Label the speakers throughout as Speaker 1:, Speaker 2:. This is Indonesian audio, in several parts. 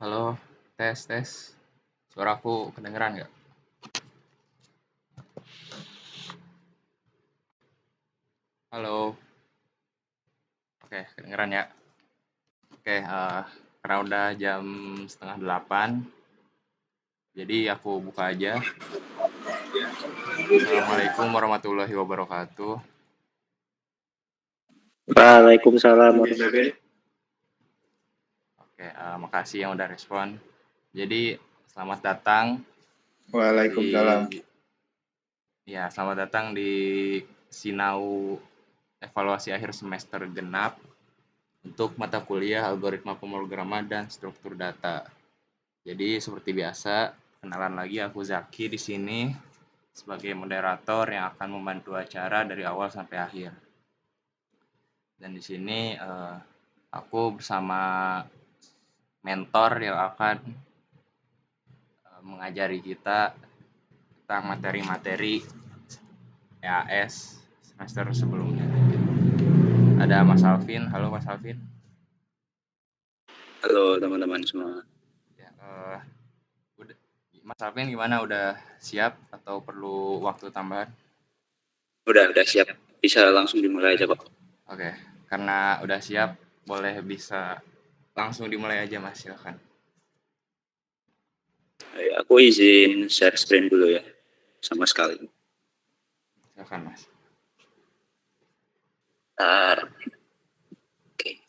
Speaker 1: Halo, tes tes. Suaraku kedengeran nggak? Halo, oke kedengeran ya. Oke, karena udah jam setengah 8, jadi aku buka aja. Assalamualaikum warahmatullahi wabarakatuh.
Speaker 2: Waalaikumsalam warahmatullahi.
Speaker 1: Oke, makasih yang udah respon. Jadi selamat datang
Speaker 3: Waalaikumsalam.
Speaker 1: selamat datang di Sinau evaluasi akhir semester genap untuk mata kuliah algoritma pemrograman dan struktur data. Jadi seperti biasa, kenalan lagi aku Zaki di sini sebagai moderator yang akan membantu acara dari awal sampai akhir. Dan di sini aku bersama mentor yang akan mengajari kita tentang materi-materi EAS semester sebelumnya. Ada Mas Alvin. Halo Mas Alvin.
Speaker 2: Halo teman-teman semua.
Speaker 1: Ya, Mas Alvin gimana? Udah siap atau perlu waktu tambahan?
Speaker 2: Udah siap. Bisa langsung dimulai aja, Pak.
Speaker 1: Oke, karena udah siap, bisa langsung dimulai aja Mas, silakan.
Speaker 2: Aku izin share screen dulu ya, sama sekali.
Speaker 1: Silakan Mas.
Speaker 2: Oke.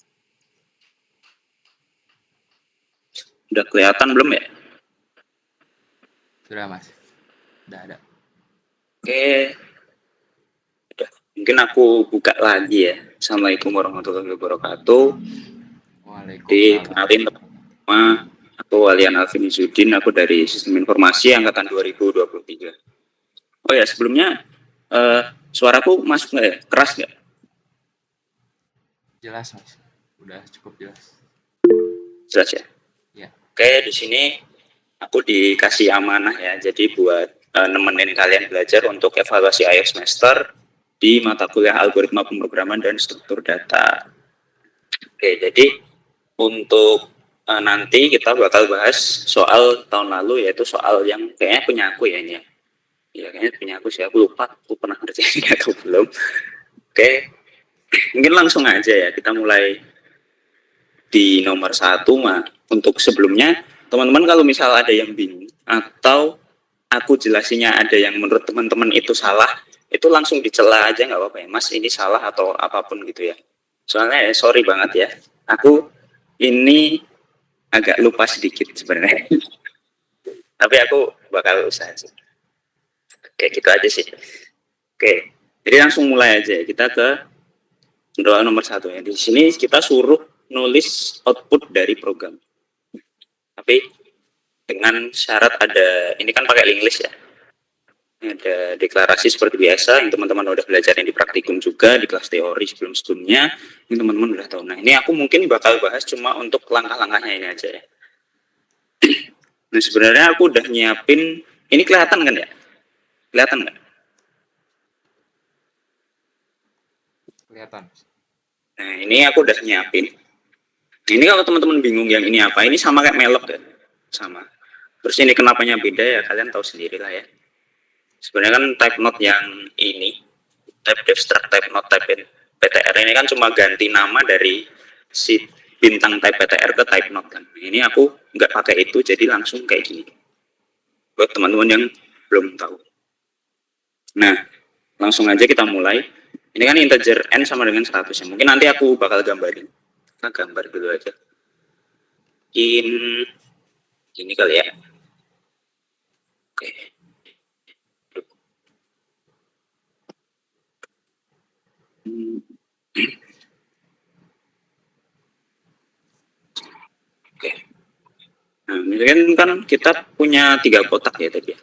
Speaker 2: Udah kelihatan belum ya?
Speaker 1: Sudah Mas, udah ada.
Speaker 2: Oke. Udah. Mungkin aku buka lagi ya. Assalamualaikum warahmatullahi wabarakatuh.
Speaker 1: Waalaikumsalam.
Speaker 2: Kenalin sama aku Walian Alvin Izzuddin, aku dari Sistem Informasi Angkatan 2023. Oh ya, sebelumnya suaraku masuk nggak ya? Keras nggak?
Speaker 1: Jelas Mas, udah cukup jelas.
Speaker 2: Jelas ya?
Speaker 1: Ya.
Speaker 2: Oke, di sini aku dikasih amanah ya, jadi buat nemenin kalian belajar untuk evaluasi akhir semester di mata kuliah algoritma pemrograman dan struktur data. Oke, jadi untuk nanti kita bakal bahas soal tahun lalu, yaitu soal yang kayaknya punya aku ya ini ya. Ya kayaknya punya aku sih, aku lupa aku pernah ngerjain atau belum. Oke, mungkin langsung aja ya, kita mulai di nomor 1 mah. Untuk sebelumnya, teman-teman kalau misal ada yang bingung atau aku jelasinnya ada yang menurut teman-teman itu salah, itu langsung dicela aja nggak apa-apa ya, Mas ini salah atau apapun gitu ya. Soalnya sorry banget ya, aku ini agak lupa sedikit sebenarnya. Tapi aku bakal usaha sih. Kayak gitu aja sih. Oke, jadi langsung mulai aja. Kita ke doa nomor 1 ya. Di sini kita suruh nulis output dari program. Tapi dengan syarat ada, ini kan pakai English ya. Ada deklarasi seperti biasa yang teman-teman udah belajar yang di praktikum juga di kelas teori sebelum-sebelumnya, ini teman-teman udah tahu. Nah ini aku mungkin bakal bahas cuma untuk langkah-langkahnya ini aja ya. Nah sebenarnya aku udah nyiapin, ini kelihatan kan ya? Kelihatan nggak?
Speaker 1: Kelihatan.
Speaker 2: Nah ini aku udah nyiapin. Ini kalau teman-teman bingung yang ini apa, ini sama kayak Melok ya, sama. Terus ini kenapanya beda ya, kalian tahu sendiri lah ya. Sebenarnya kan type note yang ini, type destruct type note type PTR ini kan cuma ganti nama dari si bintang type PTR ke type note kan. Ini aku nggak pakai itu, jadi langsung kayak gini. Buat teman-teman yang belum tahu. Nah, langsung aja kita mulai. Ini kan integer n sama dengan 100 ya. Mungkin nanti aku bakal gambarin. Kita gambar dulu aja. Ini kali ya. Oke. Oke. Nah, ini kan kita punya 3 kotak ya tadi ya.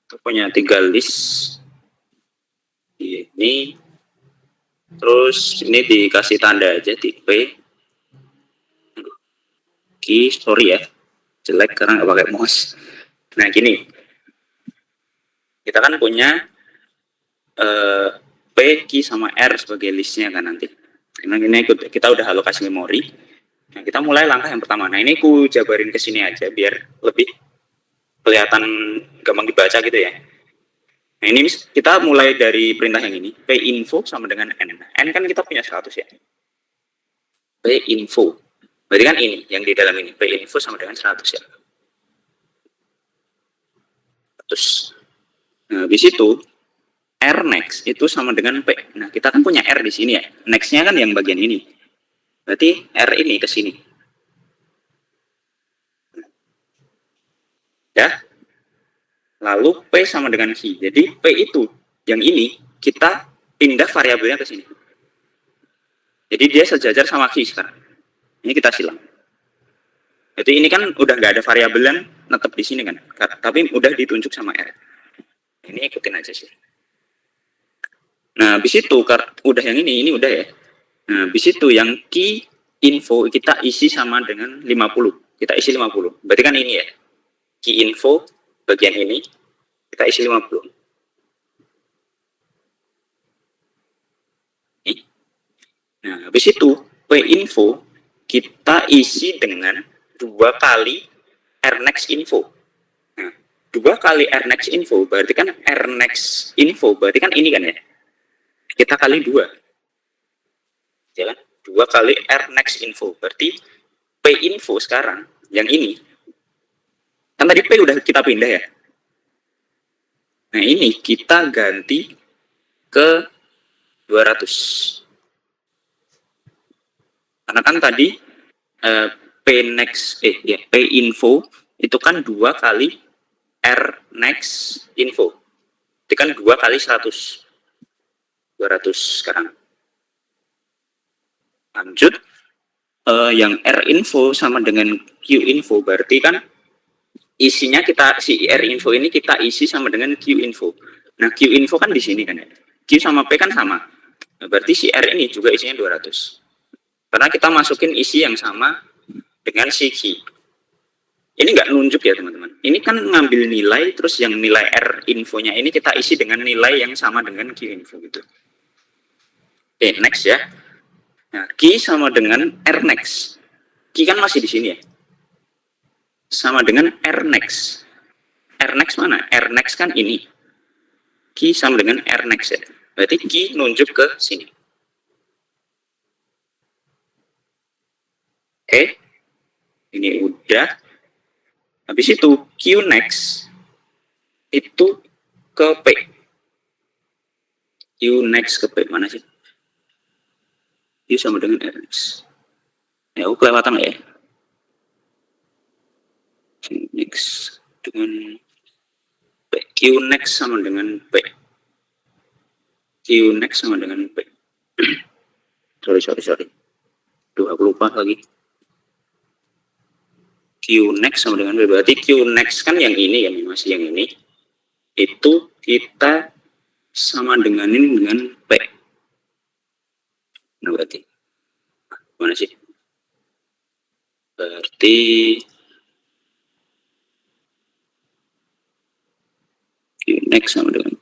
Speaker 2: Kita punya 3 list. Ini. Terus ini dikasih tanda aja di P. Sorry ya. jelek karena nggak pakai mouse. Nah gini, kita kan punya P, Q sama R sebagai listnya kan nanti. Karena ini kita udah alokasi memori. Nah kita mulai langkah yang pertama. Nah ini ku jabarin ke sini aja biar lebih kelihatan gampang dibaca gitu ya. Nah ini kita mulai dari perintah yang ini, P info sama dengan N. N kan kita punya 100 ya. P info. Berarti kan ini yang di dalam ini, P info sama dengan 100 ya. Terus nah, di situ R next itu sama dengan P. Nah, kita kan punya R di sini ya. Next-nya kan yang bagian ini. Berarti R ini ke sini. Ya. Lalu P sama dengan Q. Jadi P itu yang ini kita pindah variabelnya ke sini. Jadi dia sejajar sama Q sekarang. Ini kita silang. Jadi ini kan udah nggak ada variabel yang tetap di sini kan. Tapi udah ditunjuk sama R. Ini ikutin aja sih. Nah, habis itu udah yang ini udah ya. Nah, habis itu yang key info kita isi sama dengan 50. Kita isi 50. Berarti kan ini ya. Key info bagian ini kita isi 50. Nih. Nah, habis itu P info kita isi dengan 2 kali rnext info. Nah, 2 kali rnext info berarti kan rnext info berarti kan ini kan ya. Kita kali 2. Ya kan? 2 kali rnext info. Berarti P info sekarang yang ini. Kan tadi P udah kita pindah ya. Nah, ini kita ganti ke 200. Karena kan tadi P next P info itu kan 2 kali rnext info. Itu kan 2 kali 100. 200 sekarang. Lanjut, yang R info sama dengan Q info berarti kan isinya si R info ini kita isi sama dengan Q info. Nah Q info kan di sini kan ya. Q sama P kan sama. Nah, berarti si R ini juga isinya 200. Karena kita masukin isi yang sama dengan si Q. Ini nggak nunjuk ya teman-teman. Ini kan ngambil nilai terus yang nilai R infonya ini kita isi dengan nilai yang sama dengan Q info gitu. Oke, next ya. Nah, Q sama dengan R next. Q kan masih di sini ya. Sama dengan R next. R next mana? R next kan ini. Q sama dengan R next ya. Berarti Q nunjuk ke sini. Oke. Ini udah. Habis itu Q next itu ke P. Q next ke P mana sih? Q sama dengan RX. Ya, aku kelewatan ya. Q next dengan P. Q next sama dengan P. Q next sama dengan P. sorry. Duh, aku lupa lagi. Q next sama dengan P. Berarti Q next kan yang ini ya, masih yang ini. Itu kita sama denganin dengan P. Nah, berarti mana sih? Berarti Q next sama dengan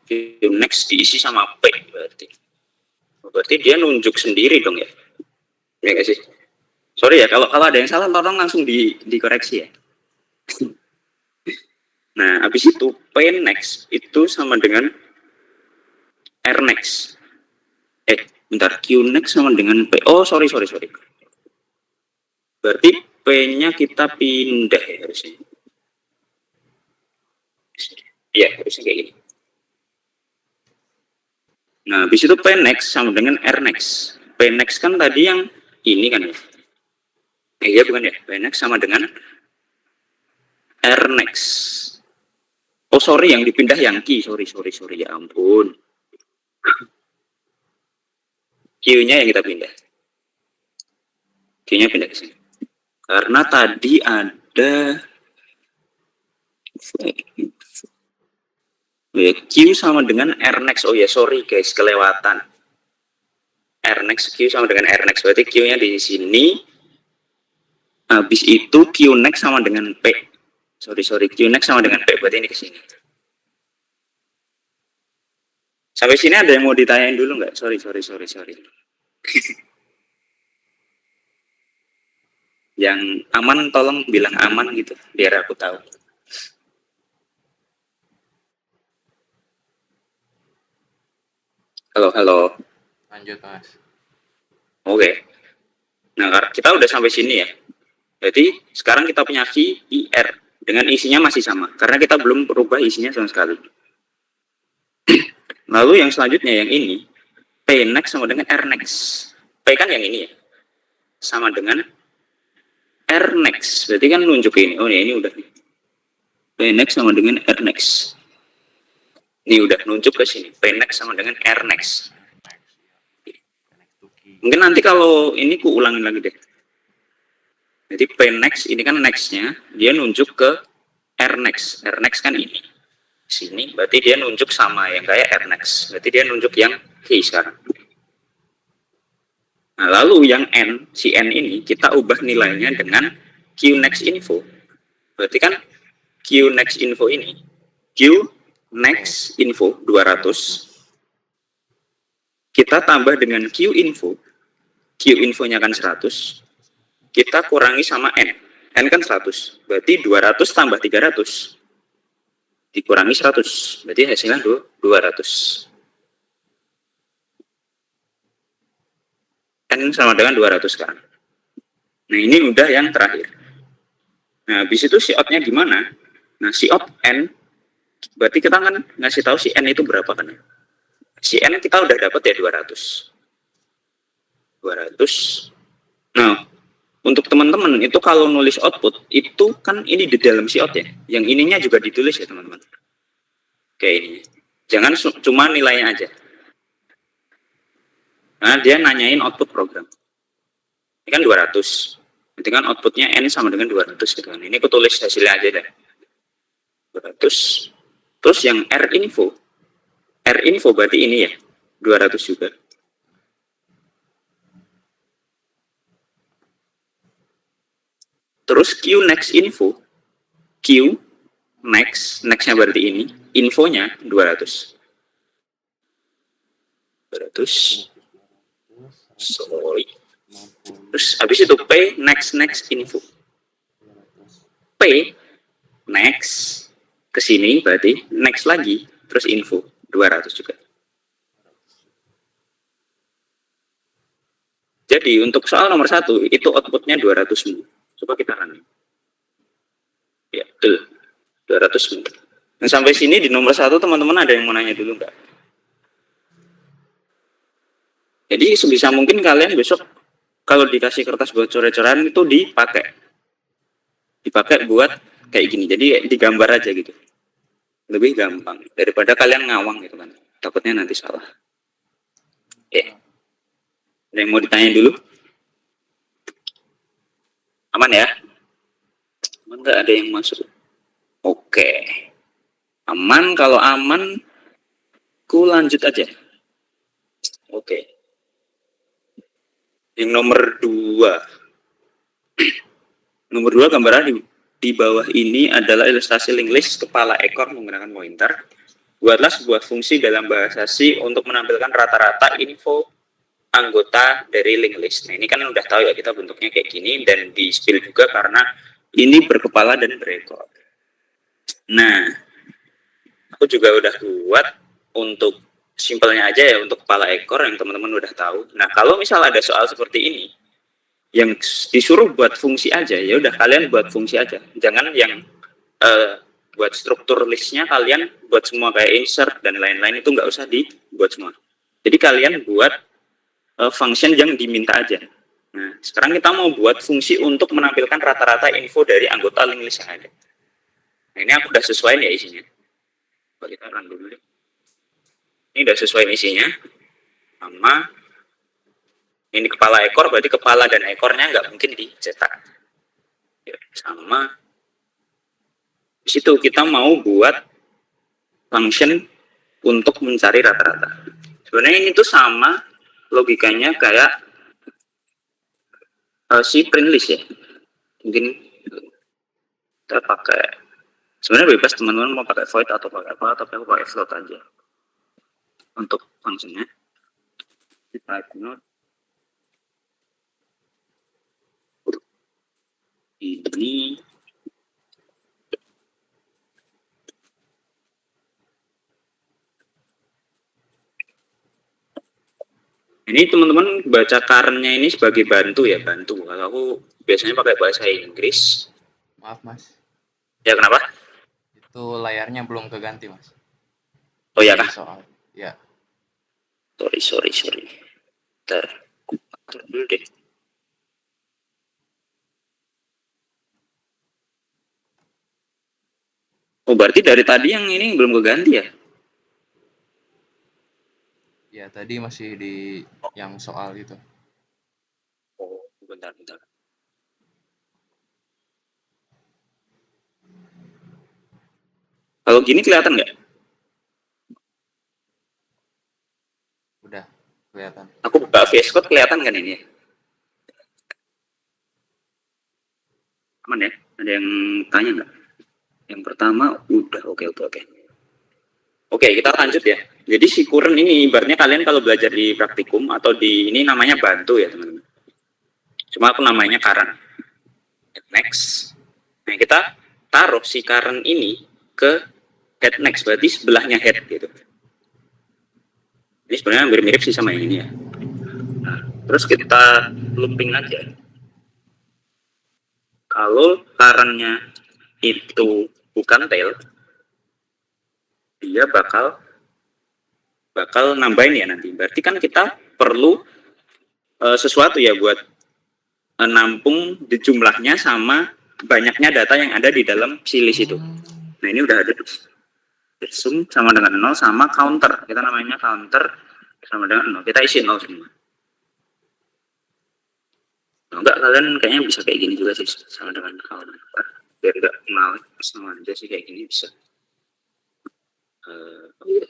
Speaker 2: Q next diisi sama P berarti. Berarti dia nunjuk sendiri dong ya? Ya nggak sih? Sorry ya, kalau ada yang salah tolong langsung dikoreksi ya. Nah, habis itu P next itu sama dengan R next. Bentar, Q next sama dengan P. Oh, sorry. Berarti P-nya kita pindah ya harusnya. Iya, harusnya kayak gini. Nah, habis itu P next sama dengan R next. P next kan tadi yang ini kan ya. Iya bukan ya? P next sama dengan R next. Oh, sorry, yang dipindah yang Q. Sorry, ya ampun. Q-nya yang kita pindah. Q-nya pindah ke sini. Karena tadi ada Q sama dengan R next. Oh ya, sorry guys, kelewatan. R next Q sama dengan R next. Berarti Q-nya di sini. Habis itu Qnext sama dengan P. Sorry, Qnext sama dengan P, berarti ini ke sini. Sampai sini ada yang mau ditanyain dulu nggak? Sorry. Yang aman tolong bilang aman gitu, biar aku tahu. Halo.
Speaker 1: Lanjut, Mas.
Speaker 2: Oke. Nah, kita udah sampai sini ya. Jadi sekarang kita punya key IR dengan isinya masih sama, karena kita belum berubah isinya sama sekali. Lalu yang selanjutnya yang ini, Pnext sama dengan Rnext. P kan yang ini ya, sama dengan Rnext. Berarti kan nunjuk ini. Oh ya, ini udah nih. Pnext sama dengan Rnext. Ini udah nunjuk ke sini. Pnext sama dengan Rnext. Mungkin nanti kalau ini ku ulangin lagi deh. Jadi Pnext ini kan nextnya dia nunjuk ke Rnext. Rnext kan ini. Sini berarti dia nunjuk sama yang kayak Rnext. Berarti dia nunjuk yang key sekarang. Nah, lalu yang N, si N ini kita ubah nilainya dengan Qnext info. Berarti kan Qnext info ini, Qnext info 200, kita tambah dengan Q infonya kan 100, kita kurangi sama N kan 100, berarti 200 tambah 300, dikurangi 100, berarti hasilnya 200. N sama dengan 200 sekarang. Nah, ini udah yang terakhir. Nah, habis itu si out-nya gimana? Nah, si out N, berarti kita kan ngasih tahu si N itu berapa kan? Si N kita udah dapat ya 200. Nah, untuk teman-teman itu kalau nulis output, itu kan ini di dalam si out ya. Yang ininya juga ditulis ya teman-teman. Kayak ini. Jangan cuma nilainya aja. Nah, dia nanyain output program. Ini kan 200. Berarti kan outputnya N sama dengan 200 gitu kan. Ini aku tulis hasilnya aja deh. 200. Terus yang R info berarti ini ya. 200 juga. Terus Qnext info. Nextnya berarti ini. Infonya 200. Sorry. Terus habis itu P next info. P next ke sini berarti next lagi terus info 200 juga. Jadi untuk soal nomor 1 itu outputnya 200 semua. Coba kita run. Ya, betul. 200 semua. Nah, sampai sini di nomor 1 teman-teman ada yang mau nanya dulu nggak? Jadi sebisa mungkin kalian besok kalau dikasih kertas buat coret-coretan itu dipakai buat kayak gini. Jadi digambar aja gitu. Lebih gampang daripada kalian ngawang gitu kan. Takutnya nanti salah. Oke. Ada yang mau ditanya dulu? Aman ya? Aman nggak ada yang masuk? Oke. Aman, kalau aman ku lanjut aja. Oke. Yang nomor 2. Nomor 2 gambaran di bawah ini adalah ilustrasi linked list kepala ekor menggunakan pointer. Buatlah sebuah fungsi dalam bahasa C untuk menampilkan rata-rata info anggota dari linked list. Nah, ini kan udah tahu ya kita bentuknya kayak gini dan di spill juga karena ini berkepala dan berekor. Nah, aku juga udah buat untuk simpelnya aja ya untuk kepala ekor yang teman-teman udah tahu. Nah, kalau misal ada soal seperti ini yang disuruh buat fungsi aja, ya udah kalian buat fungsi aja. Jangan yang buat struktur listnya kalian buat semua kayak insert dan lain-lain itu nggak usah dibuat semua. Jadi kalian buat function yang diminta aja. Nah, sekarang kita mau buat fungsi untuk menampilkan rata-rata info dari anggota link list yang ada. Nah, ini aku udah sesuaiin ya isinya. Coba kita run dulu deh. Ini udah sesuai isinya sama ini kepala ekor, berarti kepala dan ekornya nggak mungkin dicetak ya, sama di situ kita mau buat function untuk mencari rata-rata. Sebenarnya ini tuh sama logikanya kayak si print list ya. mungkin kita pakai, sebenarnya bebas teman-teman mau pakai void atau pakai apa, tapi aku pakai float aja untuk fungsinya. Di type node ini teman-teman baca current-nya ini sebagai bantu ya, bantu. Kalau aku biasanya pakai bahasa Inggris.
Speaker 1: Maaf mas,
Speaker 2: Ya kenapa?
Speaker 1: itu layarnya belum keganti mas.
Speaker 2: Oh ya
Speaker 1: Di
Speaker 2: kah?
Speaker 1: soal. Ya.
Speaker 2: Sorry. Bentar. Atur dulu deh. Oh berarti dari tadi yang ini belum keganti ya?
Speaker 1: Ya tadi masih di yang soal itu.
Speaker 2: Oh bentar. Kalau gini kelihatan nggak?
Speaker 1: Udah kelihatan.
Speaker 2: Aku buka VS Code kelihatan kan ini? Aman ya? Ada yang tanya nggak? Yang pertama udah, oke. Oke, kita lanjut ya. Jadi si current ini ibaratnya kalian kalau belajar di praktikum atau di ini namanya bantu ya teman-teman. Cuma aku namanya current. Next. Nah kita taruh si current ini ke head next, berarti sebelahnya head gitu. Ini sebenarnya hampir mirip sih sama yang ini ya. Nah, terus kita looping aja. Kalau current-nya itu bukan tail, dia bakal nambahin ya nanti. Berarti kan kita perlu sesuatu ya buat nampung di jumlahnya sama banyaknya data yang ada di dalam si list itu. Nah ini udah ada tuh. Sum sama dengan 0 sama counter. Kita namanya counter sama dengan 0. Kita isi 0 semua. Nah, enggak, kalian kayaknya bisa kayak gini juga sih sama dengan counter. Biar enggak males sama aja sih kayak gini bisa.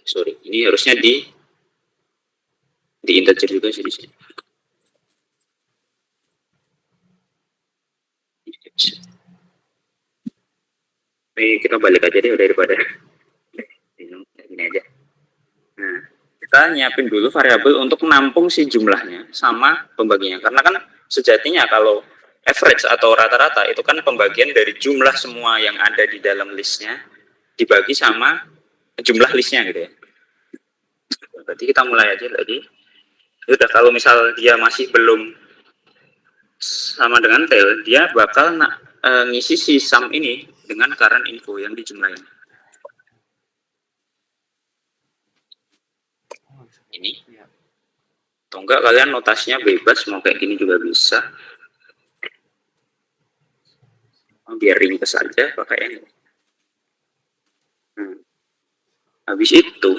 Speaker 2: Sorry, ini harusnya di integer juga sih di sini. Ini kita balik aja deh daripada ini aja. Nah, kita nyiapin dulu variabel untuk menampung si jumlahnya sama pembaginya. Karena kan sejatinya kalau average atau rata-rata itu kan pembagian dari jumlah semua yang ada di dalam listnya dibagi sama jumlah listnya gitu ya. Berarti kita mulai aja lagi. Udah, kalau misal dia masih belum sama dengan tail, dia bakal ngisi si sum ini dengan current info yang dijumlahin. Ini. Atau enggak kalian notasinya bebas, mau kayak gini juga bisa. Biar ringkas saja pakai ini. Habis itu,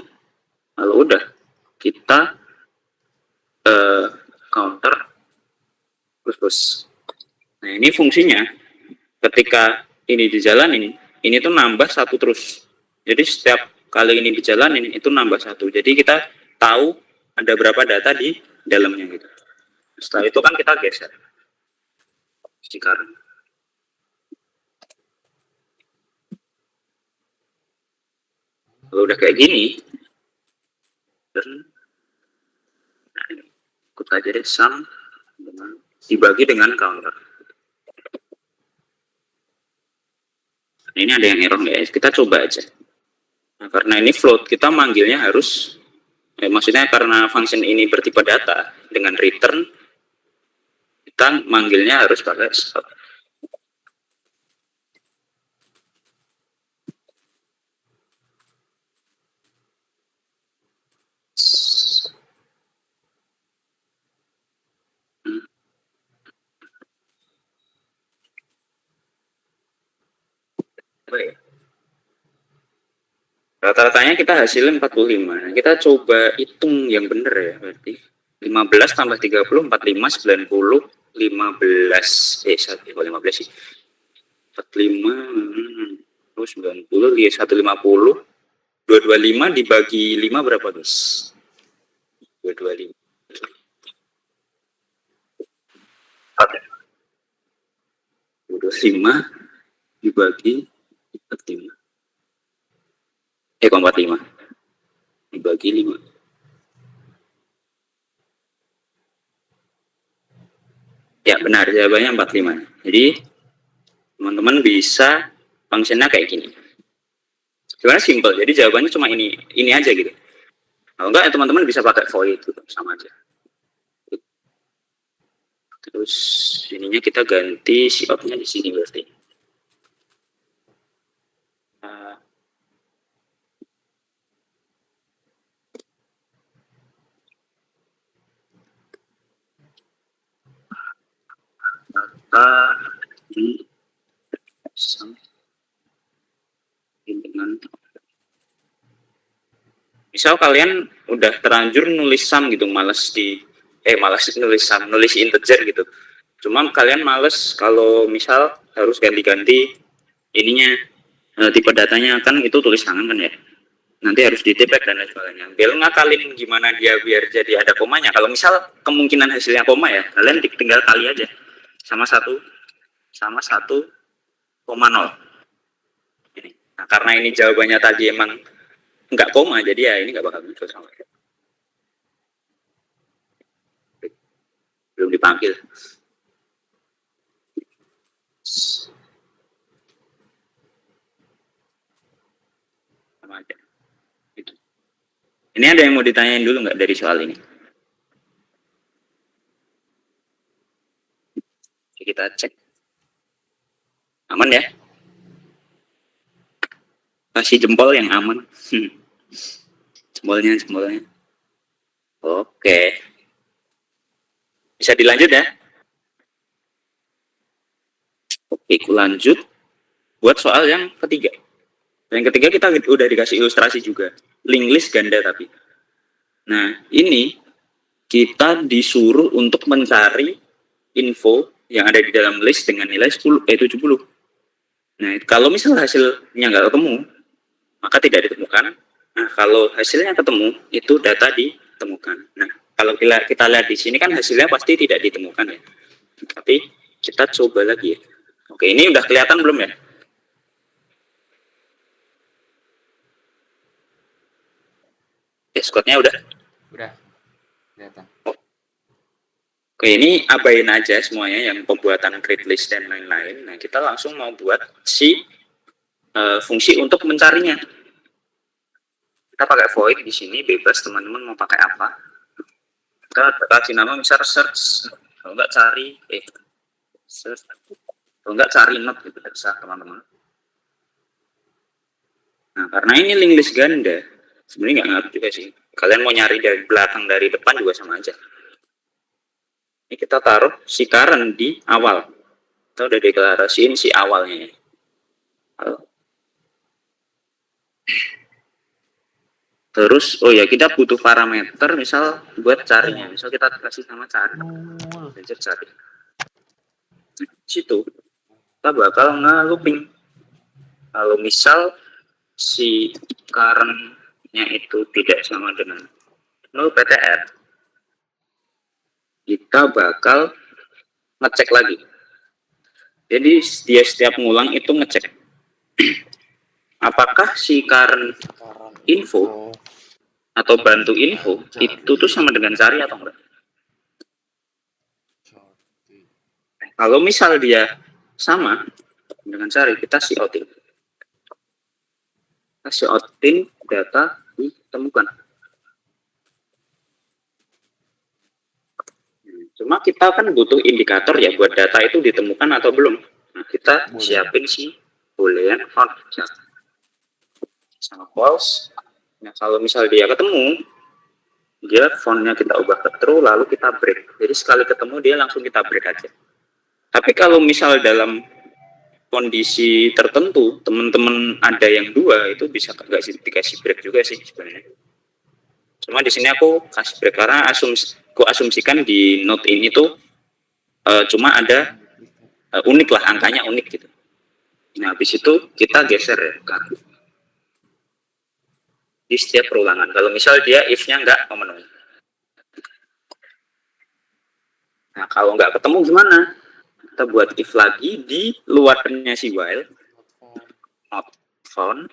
Speaker 2: kalau udah kita counter terus. Nah ini fungsinya ketika ini dijalanin, ini tuh nambah satu terus. Jadi setiap kali ini dijalanin itu nambah satu. Jadi kita tahu ada berapa data di dalamnya gitu. Setelah itu kan kita geser sekarang. Kalau udah kayak gini, ikut aja deh sum dibagi dengan counter. Nah, ini ada yang error guys, kita coba aja. Nah, karena ini float, kita manggilnya harus, maksudnya karena function ini bertipe data dengan return, kita manggilnya harus pakai stop. Rata-ratanya kita hasilin 45. Nah, kita coba hitung yang benar ya, berarti 15 tambah 30, 45, 90, 15, 15 sih. 45, 90, 150, 225 dibagi 5 berapa guys? 225. 25 dibagi 45. 45 dibagi 5. Ya benar, jawabannya 45. Jadi teman-teman bisa fungsinya kayak gini. Sebenarnya simple, jadi jawabannya cuma ini aja gitu. Kalau enggak ya teman-teman bisa pakai void gitu, sama aja. Terus ininya kita ganti si outnya di sini berarti. Maka di dengan misal kalian udah terlanjur nulis sum gitu, malas nulis sum, nulis integer gitu. Cuma kalian males kalau misal harus ganti-ganti ininya, tipe datanya kan itu tulis tangan kan ya. Nanti harus ditipek dan lain sebagainya. Biar ngakalin gimana dia biar jadi ada komanya. Kalau misal kemungkinan hasilnya koma ya, kalian tinggal kali aja sama 1,0. Nah, karena ini jawabannya tadi emang nggak koma, jadi ya ini nggak bakal muncul sama. Belum dipanggil. Sama aja. Gitu. Ini ada yang mau ditanyain dulu nggak dari soal ini? Oke, kita cek. Aman ya? Kasih jempol yang aman. Jempolnya. Oke. Bisa dilanjut ya? Oke, aku lanjut buat soal yang ketiga. Yang ketiga kita udah dikasih ilustrasi juga. Linked list ganda tapi. Nah, ini kita disuruh untuk mencari info yang ada di dalam list dengan nilai 70. Nah, kalau misal hasilnya nggak ketemu, maka tidak ditemukan. Nah, kalau hasilnya ketemu, itu data ditemukan. Nah, kalau kita lihat di sini kan hasilnya pasti tidak ditemukan ya. Tapi kita coba lagi ya. Oke, ini udah kelihatan belum ya? Dashboardnya udah?
Speaker 1: Udah. Kelihatan.
Speaker 2: Oke, ini abain aja semuanya yang pembuatan grid list dan lain-lain. Nah, kita langsung mau buat si fungsi untuk mencarinya. Kita pakai void di sini, bebas teman-teman mau pakai apa. Kita kasih nama misal search, kalau nggak cari, search, kalau nggak cari not gitu, terserah teman-teman. Nah, karena ini linked list ganda, sebenarnya nggak ngaruh juga sih. Kalian mau nyari dari belakang, dari depan juga sama aja. Ini kita taruh si current di awal. Kita udah deklarasiin si awalnya. Terus, oh ya kita butuh parameter misal buat carinya. Misal kita kasih nama cari. Belajar cari. Di situ kita bakal nge-looping. Kalau misal si current-nya itu tidak sama dengan 0 PTR, kita bakal ngecek lagi. Jadi dia setiap ngulang itu ngecek apakah si current info atau bantu info itu tuh sama dengan cari atau enggak. Kalau misal dia sama dengan cari, kita si outin. Kita si outin data ditemukan. Cuma kita kan butuh indikator ya buat data itu ditemukan atau belum. Nah, kita siapin si boolean font sama false. Nah, kalau misal dia ketemu, dia fontnya kita ubah ke true lalu kita break. Jadi sekali ketemu dia langsung kita break aja. Tapi kalau misal dalam kondisi tertentu teman-teman ada yang dua, itu bisa nggak sih dikasih break juga sih sebenarnya. Cuma di sini aku kasih break karena aku asumsikan di note ini tuh cuma ada unik lah, angkanya unik gitu. Nah, habis itu kita geser ya kan di setiap perulangan. Kalau misal dia if-nya nggak memenuhi. Nah, kalau nggak ketemu gimana? kita buat if lagi di luarnya si while, not found.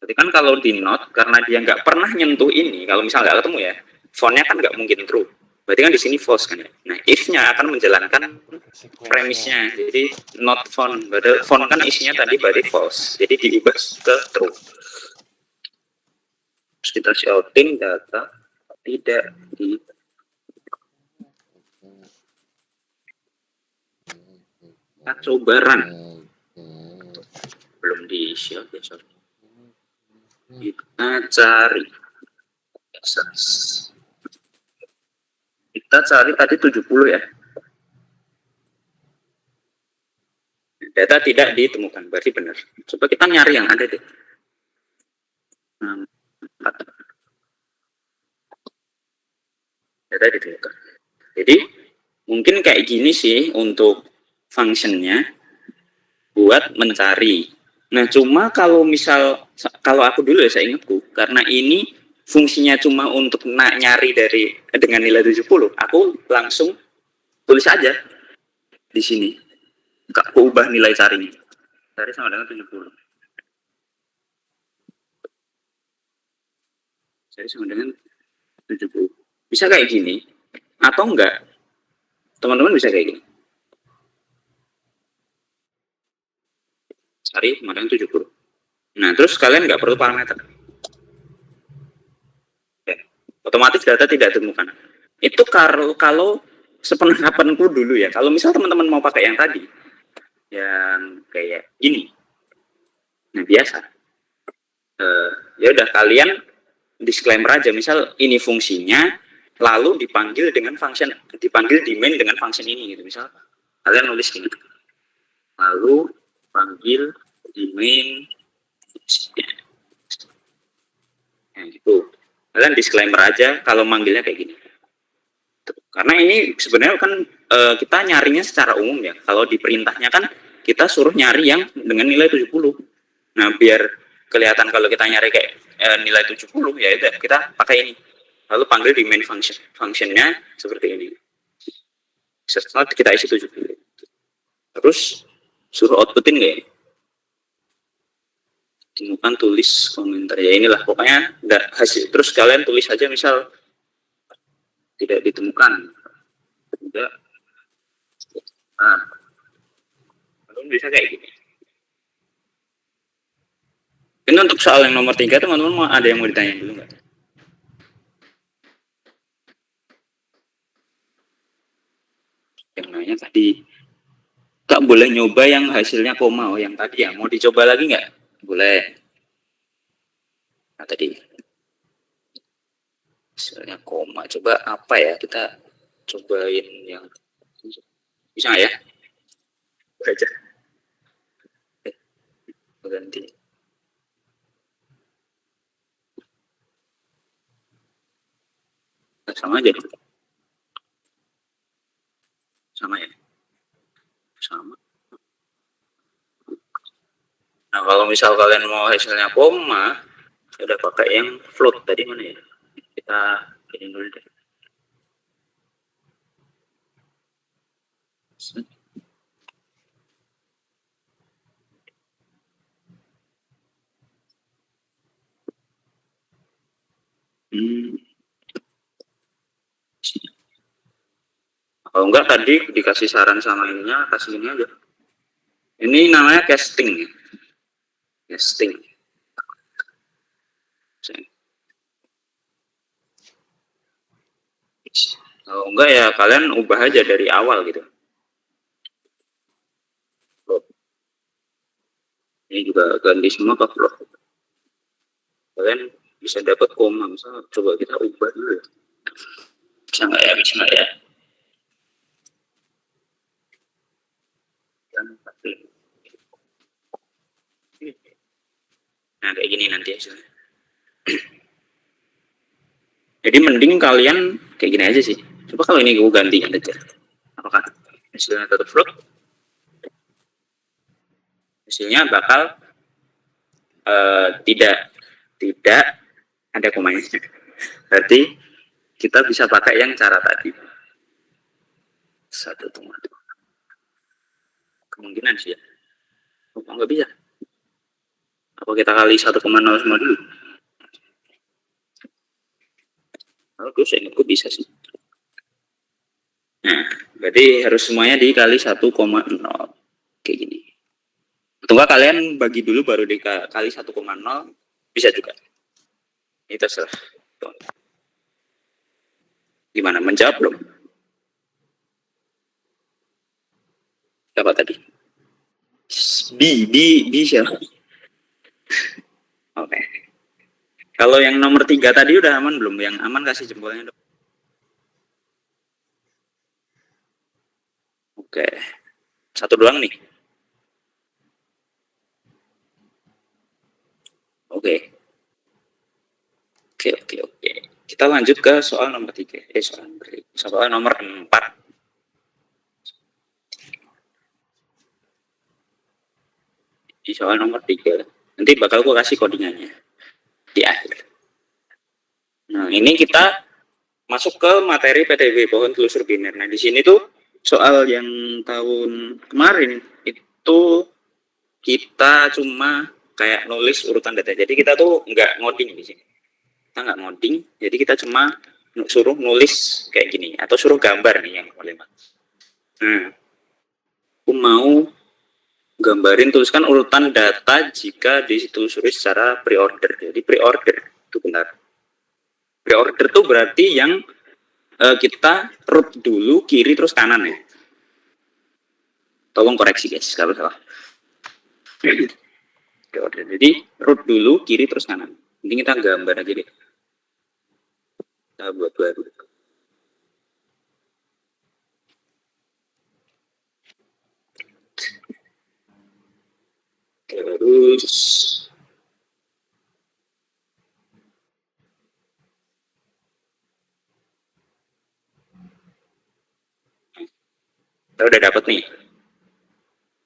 Speaker 2: Berarti kan kalau di not, karena dia nggak pernah nyentuh ini, kalau misal nggak ketemu ya, found-nya kan nggak mungkin true. Berarti kan di sini false kan ya. Nah, if-nya akan menjalankan premisnya. Jadi not found. Berarti found kan isinya tadi berarti false. Jadi diubah ke true. Terus kita shouting data tidak di kita coba run. Belum di shout ya, sorry. Kita cari kita cari tadi 70 ya, data tidak ditemukan, berarti benar. Coba kita nyari yang ada deh. 4. Data ditemukan. Jadi mungkin kayak gini sih untuk functionnya buat mencari. Nah, cuma kalau misal, kalau aku dulu ya, saya ingatku, karena ini fungsinya cuma untuk nyari dengan nilai 70, aku langsung tulis aja di sini. Aku ubah nilai carinya. Cari sama dengan 70. Cari sama dengan 70. Bisa kayak gini, atau enggak? Teman-teman bisa kayak gini. Cari sama dengan 70. Nah, terus kalian nggak perlu parameter. Ya, otomatis data tidak ditemukan. Itu kalau sepenangkapanku dulu ya. Kalau misal teman-teman mau pakai yang tadi, yang kayak ini, nah biasa. Ya udah, kalian disclaimer aja. Misal ini fungsinya, lalu dipanggil dengan function, dipanggil di main dengan function ini gitu. Misal kalian nulis ini, lalu panggil di main. Nah, gitu. Kalian disclaimer aja kalau manggilnya kayak gini. Karena ini sebenarnya kan kita nyarinya secara umum ya. Kalau di perintahnya kan kita suruh nyari yang dengan nilai 70. Nah, biar kelihatan kalau kita nyari kayak nilai 70, ya itu kita pakai ini. Lalu panggil di main functionnya seperti ini. Setelah kita isi 70. Terus suruh outputin kayak ini. Temukan, tulis komentar, ya inilah pokoknya enggak hasil. Terus kalian tulis aja misal tidak ditemukan, tidak, lalu bisa kayak gini. Ini untuk soal yang nomor 3, teman-teman mau ada yang mau ditanya dulu nggak? Yang nanya tadi tak boleh nyoba yang hasilnya koma. Oh, yang tadi ya, mau dicoba lagi nggak? Boleh. Nah, tadi hasilnya koma. Coba apa ya? Kita cobain yang bisa nggak ya? Baca. Ganti. Sama aja. Sama ya. Sama. Nah, kalau misal kalian mau hasilnya koma, udah pakai yang float tadi mana ya? Kita ini dulu deh. Kalau enggak tadi dikasih saran sama ininya, kasih ini aja. Ini namanya casting. Casting. Kalau enggak ya kalian ubah aja dari awal gitu. Ini juga ganti semua ke float. Kalian bisa dapat koma, misalnya coba kita ubah dulu ya. Bisa nggak ya? Bisa nggak ya? Nah, kayak gini nanti hasilnya. Jadi mending kalian kayak gini aja sih. Coba kalau ini gue ganti aja. Apakah hasilnya tetap float? Hasilnya bakal tidak ada komanya. Berarti kita bisa pakai yang cara tadi. 1,2. kemungkinan sih ya. Oh, nggak bisa. Apa kita kali 1,0 semua dulu? Aku saya ingatku bisa sih. Nah, berarti harus semuanya dikali 1,0 kayak gini. Atau enggak kalian bagi dulu baru dikali 1,0 bisa juga. Ini terserah. Gimana, menjawab belum? Apa tadi? B siapa? Oke. Kalau yang nomor 3 tadi udah aman belum? Yang aman kasih jempolnya dong. Oke. Satu doang nih. Oke. Oke. Kita lanjut ke soal nomor 3. Soal nomor 4. Di soal nomor 3. Nanti bakal gue kasih codingannya di akhir. Nah, ini kita masuk ke materi PTB, pohon telusur biner. Nah, di sini tuh soal yang tahun kemarin itu kita cuma kayak nulis urutan data. Jadi kita tuh nggak ngoding di sini. Kita nggak ngoding, jadi kita cuma suruh nulis kayak gini atau suruh gambar nih yang kelima. Nah, aku mau gambarin, tuliskan urutan data jika ditelusuri secara pre-order. Jadi pre-order itu benar. Pre-order tuh berarti yang kita root dulu kiri terus kanan ya. Tolong koreksi guys kalau salah. Pre-order. Jadi root dulu kiri terus kanan. Ini kita gambar aja deh. Kita buat baru. Terus kita udah dapat nih.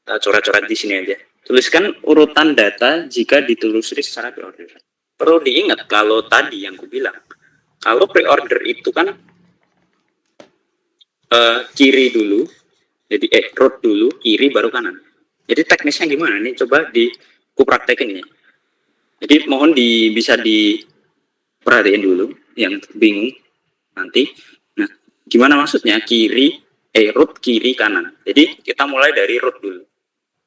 Speaker 2: Kita coret-coret di sini aja. Tuliskan urutan data jika ditelusuri secara pre-order. Perlu diingat kalau tadi yang aku bilang, kalau pre-order itu kan kiri dulu, jadi root dulu, kiri baru kanan. Jadi teknisnya gimana nih? Coba ku praktekin ya. Jadi mohon bisa diperhatiin dulu, yang bingung nanti. Nah, gimana maksudnya kiri, root kiri kanan. Jadi kita mulai dari root dulu.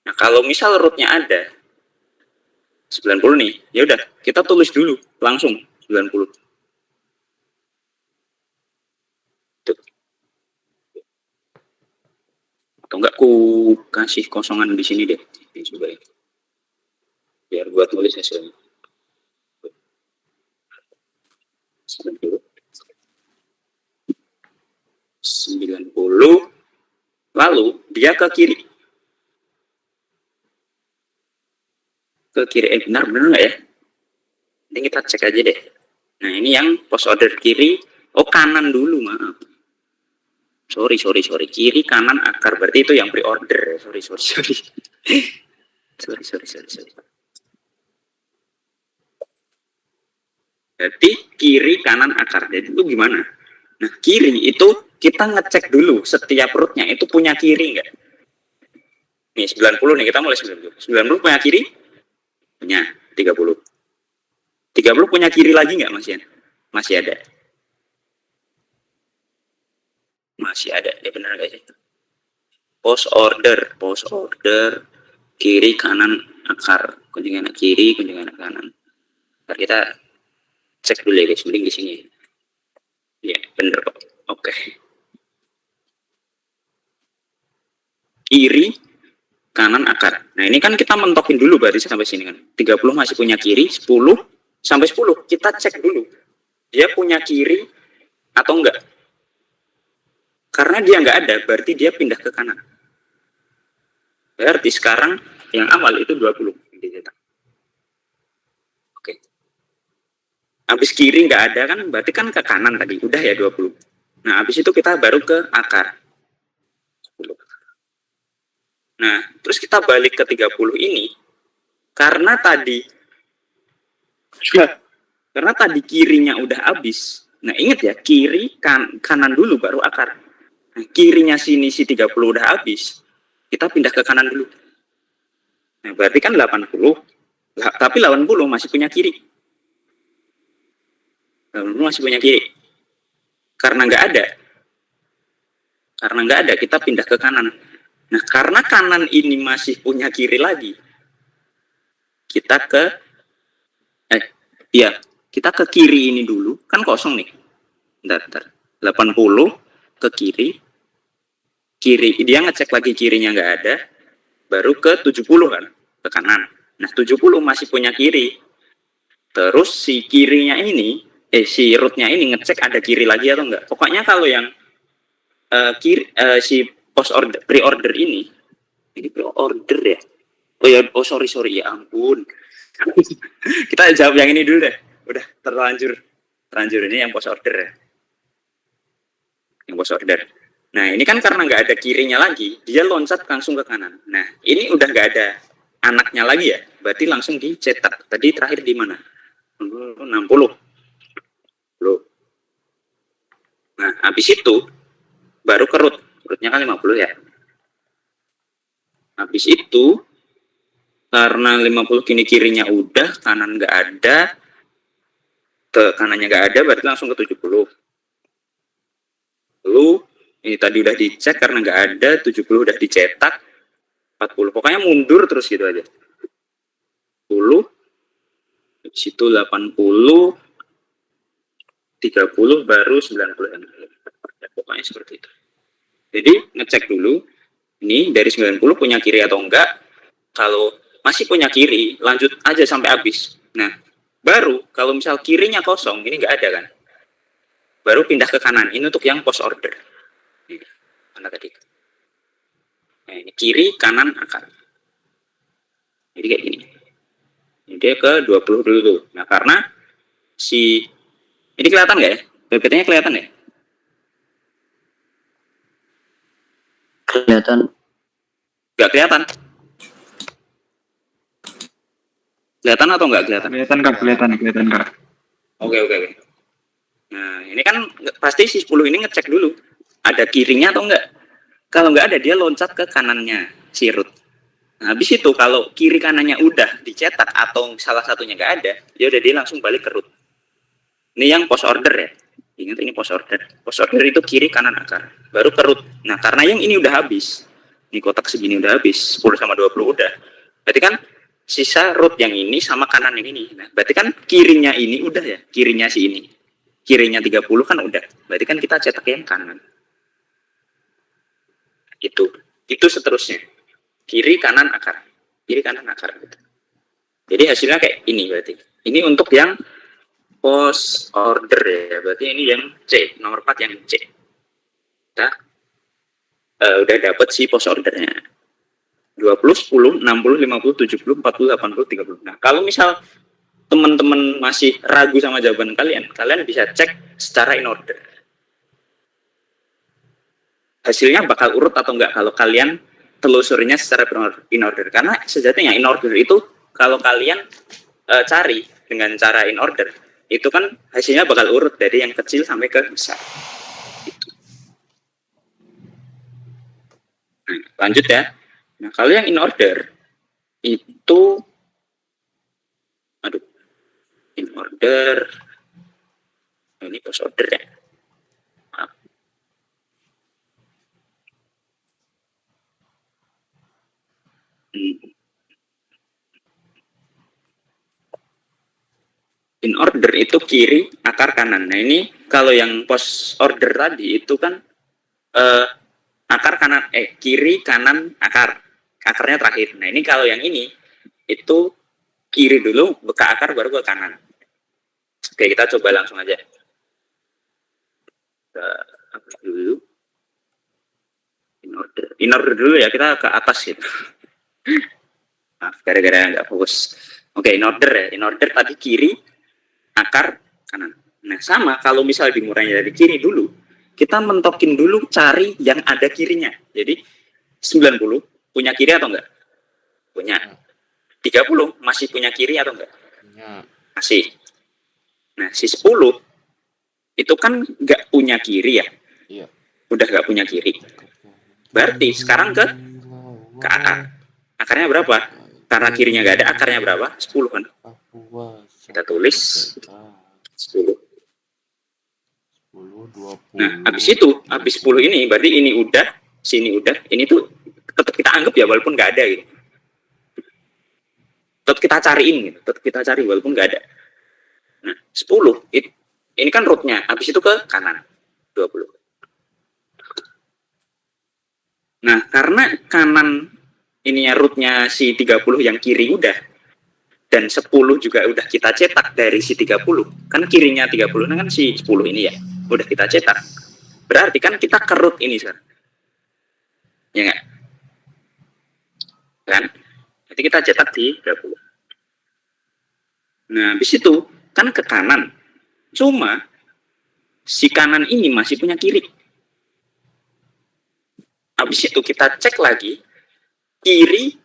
Speaker 2: Nah, kalau misal rootnya ada 90 nih, ya udah kita tulis dulu langsung 90. Atau enggak ku kasih kosongan di sini deh, coba ya. Biar buat nulis hasilnya. 90 lalu dia ke kiri benar nggak ya? Ini kita cek aja deh. Nah, ini yang post order kiri. Oh, kanan dulu, maaf. Sorry. Kiri kanan akar, berarti itu yang pre-order. Sorry. sorry. Berarti kiri kanan akar. Jadi itu gimana? Nah, kiri itu kita ngecek dulu setiap rootnya itu punya kiri nggak? Nih 90 nih, kita mulai 90. 90 punya kiri? Punya. 30. 30 punya kiri lagi nggak, Mas Yan? Masih ada. Ya benar nggak sih? Post order kiri kanan akar, kunjungan kiri, kunjungan kanan. Ntar kita cek dulu ya guys, mending di sini. Ya bener kok. Oke. Kiri kanan akar. Nah, ini kan kita mentokin dulu berarti sampai sini kan. 30 masih punya kiri, 10 sampai 10 kita cek dulu. Dia punya kiri atau enggak? Karena dia enggak ada, berarti dia pindah ke kanan. Berarti sekarang yang awal itu 20. Oke. Habis kiri enggak ada kan, berarti kan ke kanan tadi. Udah ya 20. Nah, habis itu kita baru ke akar. 10. Nah, terus kita balik ke 30 ini, karena tadi kirinya udah habis. Nah, ingat ya, kiri kanan dulu baru akar. Nah, kirinya sini si 30 udah habis. kita pindah ke kanan dulu. Nah, berarti kan 80, tapi 80 masih punya kiri. 80 masih punya kiri. Karena nggak ada, kita pindah ke kanan. Nah, karena kanan ini masih punya kiri lagi, kita ke kiri ini dulu, kan kosong nih. Bentar. 80 ke kiri, dia ngecek lagi kirinya nggak ada, baru ke 70 kan, ke kanan. Nah, 70 masih punya kiri. Terus si kirinya ini, si rootnya ini ngecek ada kiri lagi atau enggak. Pokoknya kalau yang si post order pre-order ini pre-order ya. Sorry ya ampun. Kita jawab yang ini dulu deh. Udah terlanjur ini yang post order ya. Yang post order. Nah, ini kan karena nggak ada kirinya lagi, dia loncat langsung ke kanan. Nah, ini udah nggak ada anaknya lagi ya. Berarti langsung dicetak. Tadi terakhir di mana? 60. Nah, habis itu baru ke root. Rootnya kan 50 ya. Habis itu karena 50 kirinya udah, kanan nggak ada, kanannya nggak ada, berarti langsung ke 70. Lalu ini tadi udah dicek karena nggak ada, 70 udah dicetak, 40. Pokoknya mundur terus gitu aja. 10, habis itu 80, 30, baru 90. Ya, pokoknya seperti itu. Jadi ngecek dulu, ini dari 90 punya kiri atau enggak. Kalau masih punya kiri, lanjut aja sampai habis. Nah, baru kalau misal kirinya kosong, ini nggak ada kan, baru pindah ke kanan. Ini untuk yang post order. Ini, mana tadi? Nah, ini kiri, kanan, akar. Jadi kayak gini. Ini dia ke 20 dulu. Nah, karena ini kelihatan nggak ya? PPT-nya kelihatan ya?
Speaker 4: Kelihatan.
Speaker 2: Nggak kelihatan. Kelihatan atau nggak kelihatan?
Speaker 3: Kelihatan Kak.
Speaker 2: Oke. Nah, ini kan pasti si 10 ini ngecek dulu. Ada kirinya atau enggak? Kalau nggak ada, dia loncat ke kanannya, si root. Nah, habis itu kalau kiri kanannya udah dicetak atau salah satunya nggak ada, ya udah dia langsung balik ke root. Ini yang post order ya. Ingat ini post order. Post order itu kiri kanan akar. Baru ke root. Nah, karena yang ini udah habis. Ini kotak segini udah habis. 10 sama 20 udah. Berarti kan sisa root yang ini sama kanan yang ini. Nah, berarti kan kirinya ini udah ya. Kirinya si ini. Kirinya 30 kan udah. Berarti kan kita cetak yang kanan. Itu seterusnya. Kiri kanan akar. Kiri kanan akar gitu. Jadi hasilnya kayak ini berarti. Ini untuk yang post order ya. Berarti ini yang C, nomor 4 yang C. Kita udah dapat si post ordernya. 20, 10, 60, 50, 70, 40, 80, 30. Nah, kalau misal teman-teman masih ragu sama jawaban kalian bisa cek secara in order. Hasilnya bakal urut atau enggak kalau kalian telusurinya secara in order. Karena sejatinya in order itu kalau kalian cari dengan cara in order, itu kan hasilnya bakal urut dari yang kecil sampai ke besar. Nah, lanjut ya. Nah, kalau yang in order itu, in order, ini post order ya. In order itu kiri akar kanan. Nah, ini kalau yang post order tadi itu kan akar kanan, kiri kanan akar, akarnya terakhir. Nah, ini kalau yang ini itu kiri dulu ke akar baru ke kanan. Oke, kita coba langsung aja. Hapus dulu. In order dulu ya, kita ke atas gitu. Maaf, gara-gara nggak fokus. Oke, in order ya. In order tadi kiri akar kanan. Nah, sama kalau misal dimulainya dari kiri dulu, kita mentokin dulu cari yang ada kirinya. Jadi 90 punya kiri atau enggak? Punya. 30 masih punya kiri atau enggak?
Speaker 1: Punya.
Speaker 2: Masih. Nah, si 10 itu kan enggak punya kiri ya?
Speaker 1: Iya.
Speaker 2: Udah enggak punya kiri. Berarti sekarang ke ke akar. Akarnya berapa? Karena kirinya nggak ada, akarnya berapa? 10 kan? Kita tulis 10.
Speaker 1: 20.
Speaker 2: Nah, habis 10 ini, berarti ini udah, sini udah, ini tuh tetap kita anggap ya walaupun nggak ada gitu. Tetap kita cariin gitu, tetap kita cari walaupun nggak ada. Nah, 10, ini kan rootnya, habis itu ke kanan, 20. Nah, karena kanan ininya rootnya si 30 yang kiri udah, dan 10 juga udah kita cetak dari si 30, kan kirinya 30, nah kan si 10 ini ya, udah kita cetak. Berarti kan kita ke root ini sekarang. Ya nggak? Kan? Jadi kita cetak di 30. Nah, habis itu kan ke kanan. Cuma si kanan ini masih punya kiri. Habis itu kita cek lagi, kiri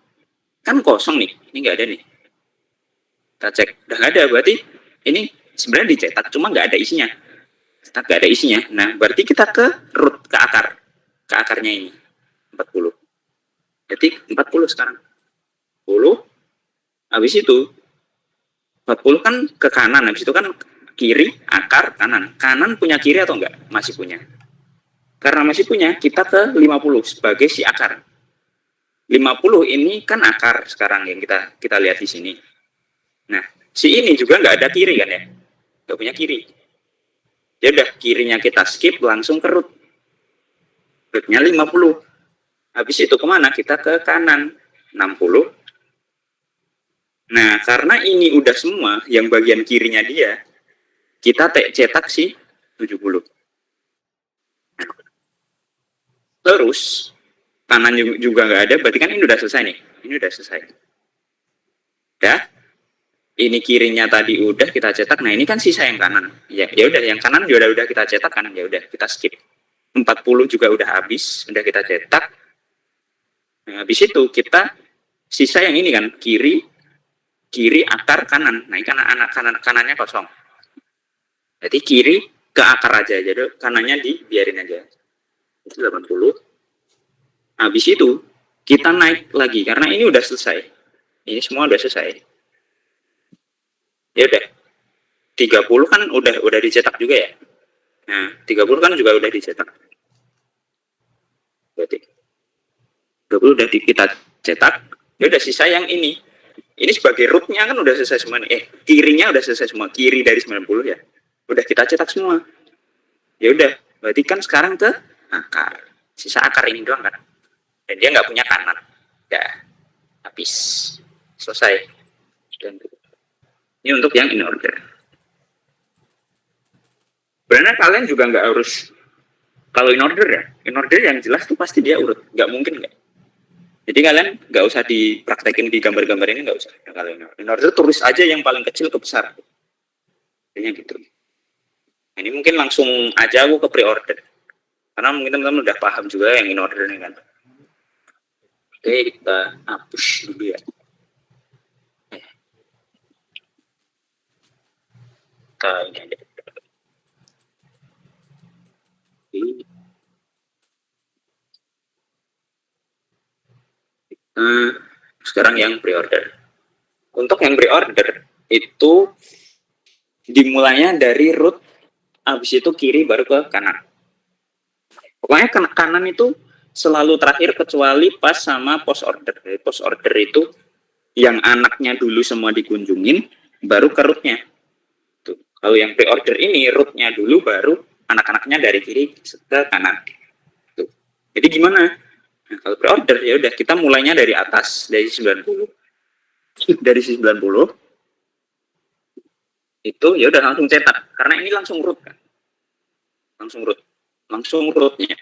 Speaker 2: kan kosong nih, ini nggak ada nih. Kita cek, udah nggak ada, berarti ini sebenarnya dicetak, cuma nggak ada isinya. Cetak nggak ada isinya. Nah, berarti kita ke root, ke akarnya ini, 40. Jadi 40 sekarang. 40, habis itu 40 kan ke kanan, habis itu kan kiri, akar, kanan. Kanan punya kiri atau enggak? Masih punya. Karena masih punya, kita ke 50 sebagai si akar. 50 ini kan akar sekarang yang kita lihat di sini. Nah, si ini juga nggak ada kiri kan ya? Nggak punya kiri. Ya udah, kirinya kita skip langsung ke root. Rootnya 50. Habis itu kemana? Kita ke kanan, 60. Nah, karena ini udah semua, yang bagian kirinya dia, kita cetak si 70. Terus, kanan juga nggak ada, berarti kan ini udah selesai nih. Ini udah selesai. Ya, ini kirinya tadi udah kita cetak, nah ini kan sisa yang kanan. Ya udah, yang kanan juga udah kita cetak, kanan ya udah kita skip. 40 juga udah habis, udah kita cetak. Nah, habis itu kita sisa yang ini kan, kiri akar kanan. Nah, ini kan kanannya kosong. Jadi kiri ke akar aja, jadi kanannya dibiarin aja. Itu 80. Habis itu kita naik lagi karena ini udah selesai. Ini semua udah selesai. Ya udah. 30 kan udah dicetak juga ya. Nah, 30 kan juga udah dicetak. Berarti 30 udah kita cetak. Ya udah, sisa yang ini. Ini sebagai rootnya kan udah selesai semua nih. Kirinya udah selesai semua. Kiri dari 90 ya. Udah kita cetak semua. Ya udah, berarti kan sekarang ke akar. Sisa akar ini doang kan. Dan dia nggak punya kanan. Ya, habis. Selesai. Dan ini untuk yang in order. Sebenarnya kalian juga nggak harus, kalau in order ya, in order yang jelas tuh pasti dia urut. Nggak mungkin nggak. Jadi kalian nggak usah dipraktekin di gambar-gambar ini, nggak usah. Nah, kalau in order tulis aja yang paling kecil ke besar. Intinya gitu. Nah, ini mungkin langsung aja aku ke pre-order. Karena mungkin teman-teman udah paham juga yang in order ini kan. Oke, kita hapus dulu ya. Kita ini aja. Sekarang yang pre-order. Untuk yang pre-order itu dimulainya dari root, habis itu kiri baru ke kanan. Pokoknya kanan itu selalu terakhir kecuali pas sama post order. Jadi post order itu yang anaknya dulu semua dikunjungin, baru ke rootnya. Tuh. Kalau yang pre-order ini rootnya dulu, baru anak-anaknya dari kiri ke kanan. Tuh. Jadi gimana? Nah, kalau pre-order ya udah, kita mulainya dari atas, dari 90. Dari 90 itu ya udah langsung cetak, karena ini langsung root kan. Langsung rootnya.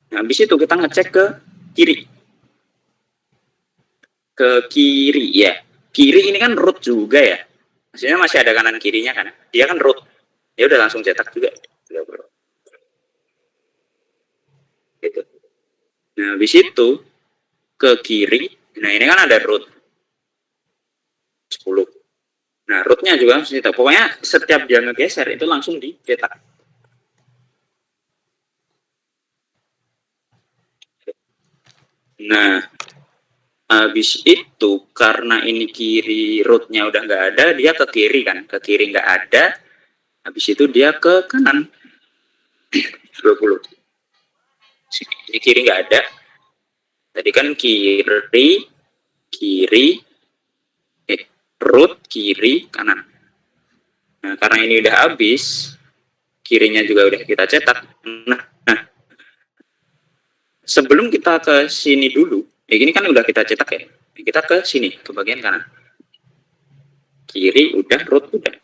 Speaker 2: Nah, habis itu kita ngecek ke kiri. Ke kiri ya. Kiri ini kan root juga ya. Maksudnya masih ada kanan kirinya kan. Dia kan root. Ya udah langsung cetak juga. Gitu. Nah, habis itu ke kiri. Nah, ini kan ada root 10. Nah, rootnya juga harus dicetak. Pokoknya setiap dia ngegeser itu langsung dicetak. Nah, habis itu karena ini kiri rootnya udah nggak ada, dia ke kiri kan, ke kiri nggak ada. Habis itu dia ke kanan 20. Ini kiri nggak ada. Tadi kan kiri, root kiri kanan. Nah, karena ini udah habis, kirinya juga udah kita cetak. Nah, sebelum kita ke sini dulu, ini kan udah kita cetak ya. Kita ke sini, ke bagian kanan. Kiri udah, root udah.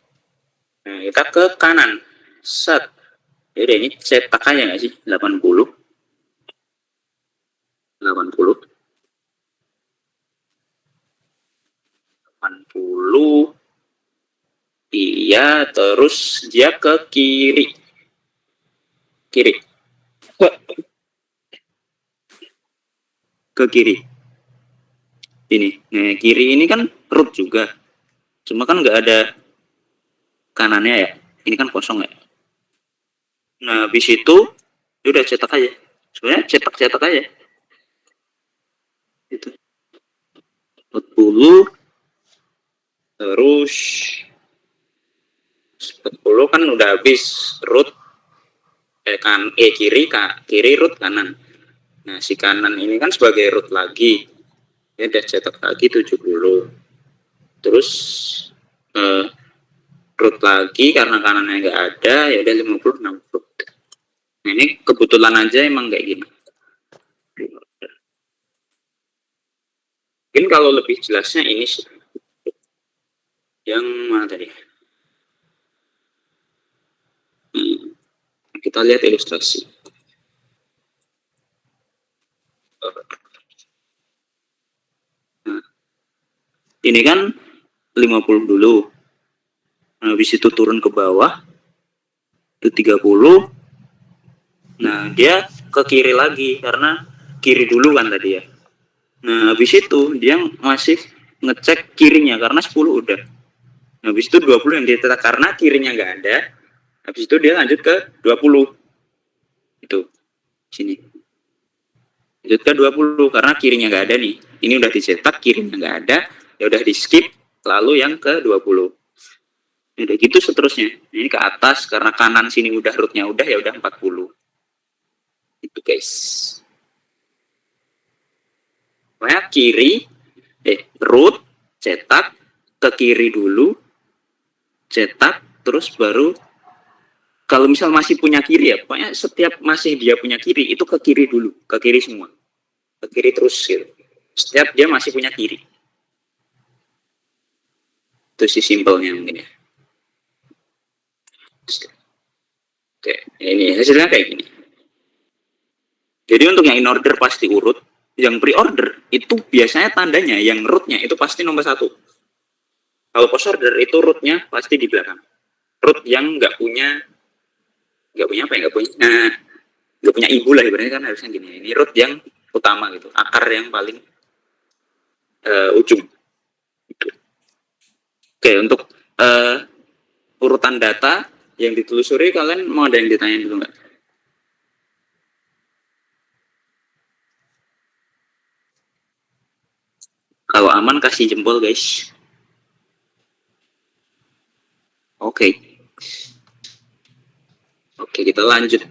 Speaker 2: Nah, kita ke kanan. Set. Jadi ini cetak aja nggak sih? 80. 80. 80. Iya, terus dia ke kiri. Kiri. Ke kiri. Ini. Nah, kiri ini kan root juga. Cuma kan nggak ada kanannya ya. Ini kan kosong ya. Nah, habis itu ya udah cetak aja. Sebenarnya cetak aja. Itu 40 terus 40 kan udah habis root kiri root kanan. Nah, si kanan ini kan sebagai root lagi. Ya udah cetak lagi 70. Terus root lagi karena kanannya nggak ada, ya udah 50 60. Nah, ini kebetulan aja emang kayak gini. Mungkin kalau lebih jelasnya ini sih. Yang mana tadi? Kita lihat ilustrasi. Nah, ini kan 50 dulu. Nah, habis itu turun ke bawah. Itu 30. Nah, dia ke kiri lagi karena kiri dulu kan tadi ya. Nah, habis itu dia masih ngecek kirinya karena 10 udah. Nah, habis itu 20 yang ditetak karena kirinya nggak ada. Habis itu dia lanjut ke 20. Itu sini. Lanjut ke 20 karena kirinya nggak ada nih. Ini udah dicetak, kirinya nggak ada. Ya udah di skip, lalu yang ke 20. Udah gitu seterusnya. Ini ke atas karena kanan sini udah rootnya udah, ya udah 40. Itu guys. Pokoknya kiri, root, cetak, ke kiri dulu, cetak, terus baru kalau misal masih punya kiri ya, pokoknya setiap masih dia punya kiri, itu ke kiri dulu, ke kiri semua. Ke kiri terus gitu. Setiap dia masih punya kiri. Itu sih simpelnya mungkin ya. Oke, ini hasilnya kayak gini. Jadi untuk yang in order pasti urut, yang pre-order itu biasanya tandanya yang rootnya itu pasti nomor 1. Kalau post order itu rootnya pasti di belakang. Root yang nggak punya apa ya, nggak punya ibu lah ibaratnya kan harusnya gini. Ini root yang utama gitu, akar yang paling ujung. Gitu. Oke, untuk urutan data yang ditelusuri, kalian mau ada yang ditanya dulu nggak? Kalau aman kasih jempol guys. Oke. Oke, kita lanjut.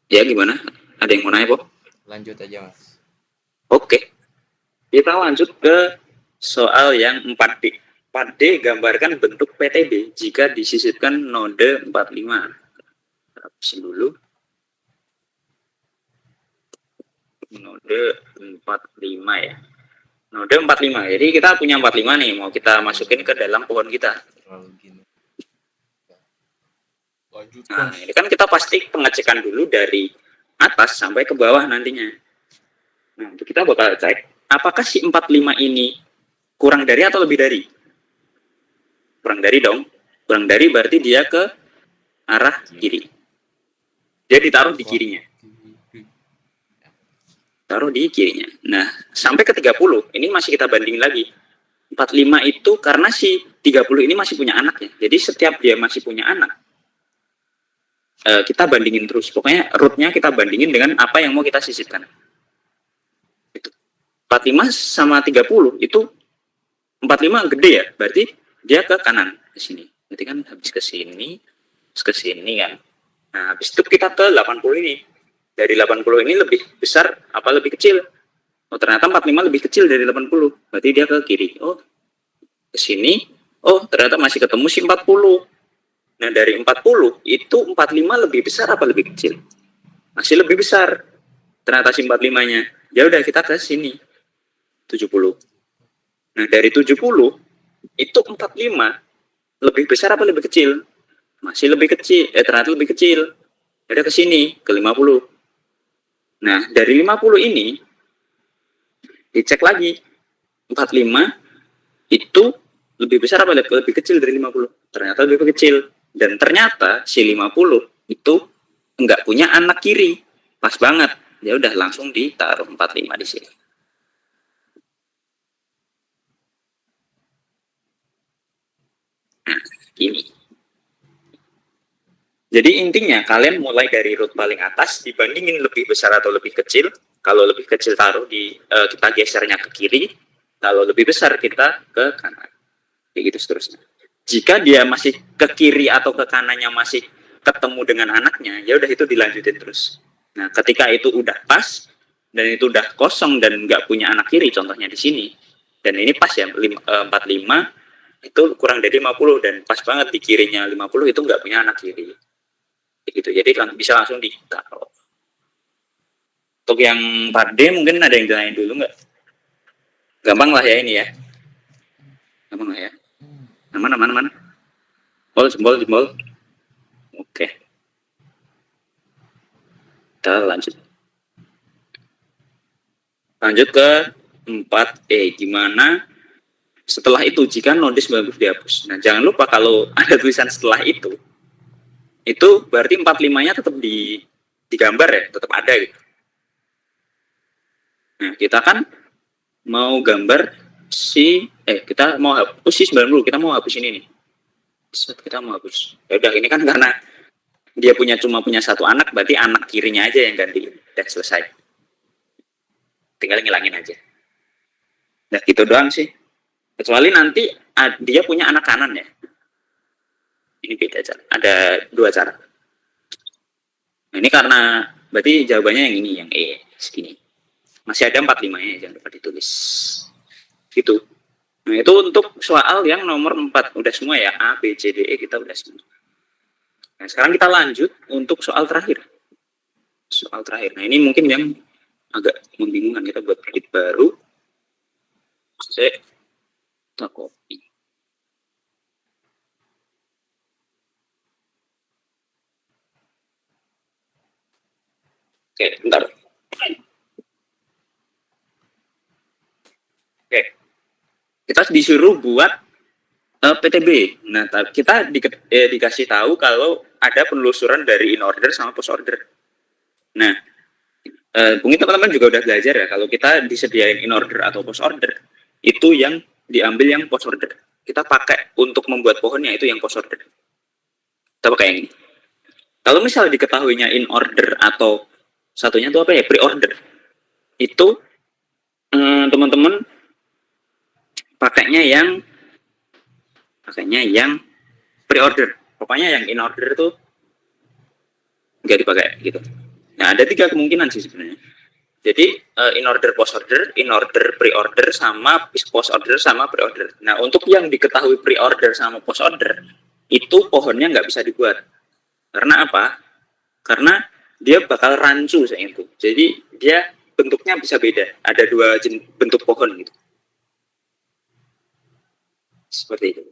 Speaker 2: Ya gimana? Ada yang mau nanya, Bob?
Speaker 1: Lanjut aja, Mas.
Speaker 2: Oke. Kita lanjut ke soal yang 4D. 4D gambarkan bentuk PTB jika disisipkan node 45. Hapusin dulu. Node 45 ya. Node 45. Jadi kita punya 45 nih, mau kita masukin ke dalam pohon kita. Nah, ini kan kita pasti pengecekan dulu dari atas sampai ke bawah nantinya. Nah, kita bakal cek apakah si 45 ini kurang dari atau lebih dari? Kurang dari dong. Kurang dari berarti dia ke arah kiri. Dia ditaruh di kirinya. Taruh di kirinya. Nah, sampai ke 30, ini masih kita banding lagi. 45 itu karena si 30 ini masih punya anak ya. Jadi setiap dia masih punya anak, kita bandingin terus. Pokoknya rootnya kita bandingin dengan apa yang mau kita sisipkan. Itu. 45 sama 30 itu 45 gede ya, berarti dia ke kanan ke sini. Berarti kan habis ke sini, terus ke sini kan. Nah, habis itu kita ke 80 ini. Dari 80 ini lebih besar apa lebih kecil? Oh, ternyata 45 lebih kecil dari 80. Berarti dia ke kiri. Oh, ke sini. Oh, ternyata masih ketemu si 40. Nah, dari 40 itu 45 lebih besar apa lebih kecil? Masih lebih besar. Ternyata si 45-nya. Ya udah kita ke sini. 70. Nah, dari 70 itu 45 lebih besar apa lebih kecil? Masih lebih kecil. Ternyata lebih kecil. Ada ke sini ke 50. Nah, dari 50 ini dicek lagi. 45 itu lebih besar apa lebih kecil dari 50? Ternyata lebih kecil. Dan ternyata si 50 itu enggak punya anak kiri. Pas banget. Ya udah langsung ditaruh 45 di sini. Nah, ini. Jadi intinya kalian mulai dari root paling atas dibandingin lebih besar atau lebih kecil. Kalau lebih kecil taruh di kita gesernya ke kiri. Kalau lebih besar kita ke kanan. Kayak gitu seterusnya. Jika dia masih ke kiri atau ke kanannya masih ketemu dengan anaknya, ya udah itu dilanjutin terus. Nah, ketika itu udah pas dan itu udah kosong dan nggak punya anak kiri, contohnya di sini, dan ini pas ya 45 itu kurang dari 50 dan pas banget di kirinya 50 itu nggak punya anak kiri. Gitu. Jadi bisa langsung ditaruh. Untuk yang part D mungkin ada yang ditanyain dulu nggak? Gampang lah ya ini ya. Gampang lah ya. Mana? Jempol. Oke. Kita lanjut. Lanjut ke 4E. Gimana setelah itu jika node 90 dihapus. Nah, jangan lupa kalau ada tulisan setelah itu berarti 45-nya tetap digambar ya, tetap ada gitu. Nah, kita kan mau gambar kita mau hapus si 90, kita mau hapus ini nih. Kita mau hapus. Ya udah, ini kan karena dia cuma punya satu anak, berarti anak kirinya aja yang ganti. Udah selesai. Tinggal ngilangin aja. Nah, gitu doang sih. Kecuali nanti dia punya anak kanan ya. Ini beda cara. Ada dua cara. Nah, ini karena berarti jawabannya yang ini, yang E segini. Masih ada 45-nya, jangan lupa ditulis. Gitu. Nah, itu untuk soal yang nomor 4. Udah semua ya, A, B, C, D, E kita udah semua. Nah, sekarang kita lanjut untuk soal terakhir. Soal terakhir. Nah, ini mungkin yang agak membingungkan, kita buat edit baru. Kita copy. Oke, bentar. Oke. Kita disuruh buat PTB. Nah, kita dikasih tahu kalau ada penelusuran dari in order sama post order. Nah, mungkin teman-teman juga udah belajar ya, kalau kita disediain in order atau post order, itu yang diambil yang post order. Kita pakai untuk membuat pohonnya itu yang post order. Kita pakai yang ini. Kalau misalnya diketahuinya in order atau satunya itu apa ya, pre-order, itu teman-teman pakainya yang pre-order. Pokoknya yang in order tuh nggak dipakai gitu. Nah, ada 3 kemungkinan sih sebenarnya. Jadi in order, post order, in order, pre-order, sama post order sama pre-order. Nah, untuk yang diketahui pre-order sama post order, itu pohonnya nggak bisa dibuat. Karena apa? Karena dia bakal rancu saya itu. Jadi dia bentuknya bisa beda. Ada 2 bentuk pohon gitu. Seperti itu.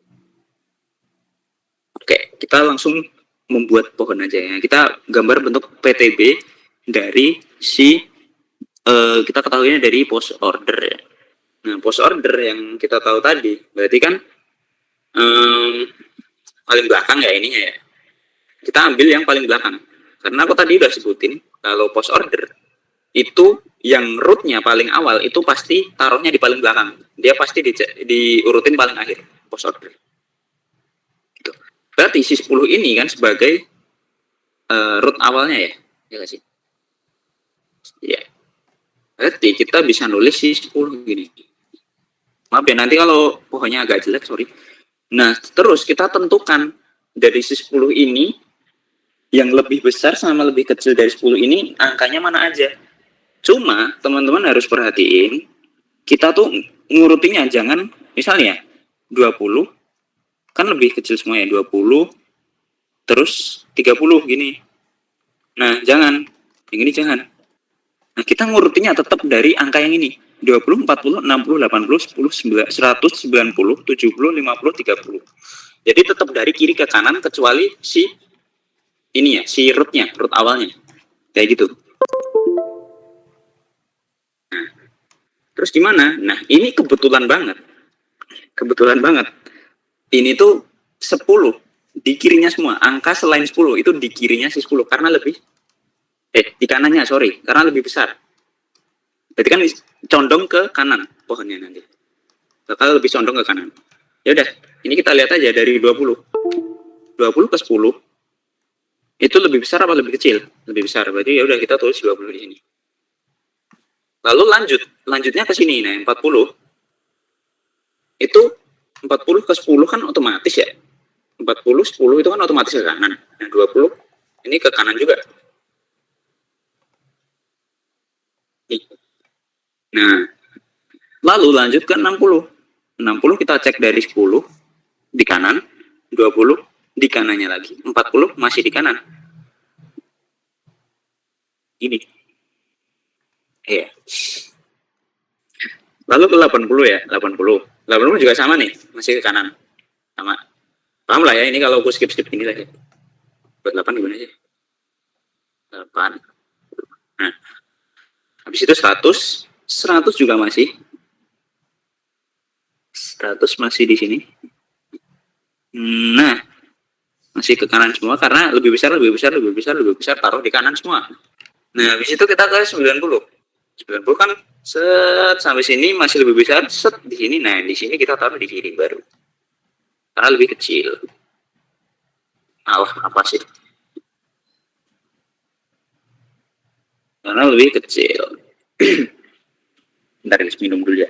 Speaker 2: Oke, kita langsung membuat pohon aja ya. Kita gambar bentuk PTB dari si kita ketahuinya dari post order ya. Nah, post order yang kita tahu tadi berarti kan paling belakang ya ininya ya. Kita ambil yang paling belakang. Karena aku tadi udah sebutin kalau post order itu yang rootnya paling awal itu pasti taruhnya di paling belakang. Dia pasti diurutin paling akhir post order. Berarti si 10 ini kan sebagai root awalnya ya? Ya nggak sih? Ya. Berarti kita bisa nulis si 10 gini. Maaf ya, nanti kalau pohonnya agak jelek, sorry. Nah, terus kita tentukan dari si 10 ini, yang lebih besar sama lebih kecil dari 10 ini, angkanya mana aja. Cuma, teman-teman harus perhatiin, kita tuh ngurutinya jangan, misalnya 20, kan lebih kecil semua ya, 20, terus 30 gini. Nah, jangan. Yang ini jangan. Nah, kita ngurutinya tetap dari angka yang ini. 20, 40, 60, 80, 10, 9, 100, 90, 70, 50, 30. Jadi tetap dari kiri ke kanan kecuali si ini ya, si rootnya, root awalnya. Kayak gitu. Nah, terus gimana? Nah, ini kebetulan banget. Kebetulan banget. Ini tuh 10 di kirinya semua. Angka selain 10 itu di kirinya si 10 karena lebih di kanannya, sorry, karena lebih besar. Berarti kan condong ke kanan pohonnya nanti. Bakal lebih condong ke kanan. Ya udah, ini kita lihat aja dari 20. 20 ke 10 itu lebih besar apa lebih kecil? Lebih besar. Berarti ya udah kita tulis 20 di sini. Lalu lanjutnya ke sini. Nah, 40 itu 40 ke 10 kan otomatis ya. 40 10 itu kan otomatis ke kanan. Nah, 20 ini ke kanan juga. Nah, lalu lanjut ke 60. 60 kita cek dari 10 di kanan, 20 di kanannya lagi, 40 masih di kanan. Ini. Iya. Lalu ke 80 ya, 80. 80 juga sama nih, masih ke kanan. Sama. Paham lah ya, ini kalau aku skip ini lagi. Buat 8 gimana sih? 8. Nah, habis itu 100. 100 juga masih. 100 masih di sini. Nah, masih ke kanan semua karena lebih besar taruh di kanan semua. Nah, habis itu kita ke 90. 90 kan set sampai sini masih lebih besar, set di sini. Nah, di sini kita taruh di kiri baru. Karena lebih kecil. Alah, apa sih? Karena lebih kecil. Bentar guys, minum dulu ya.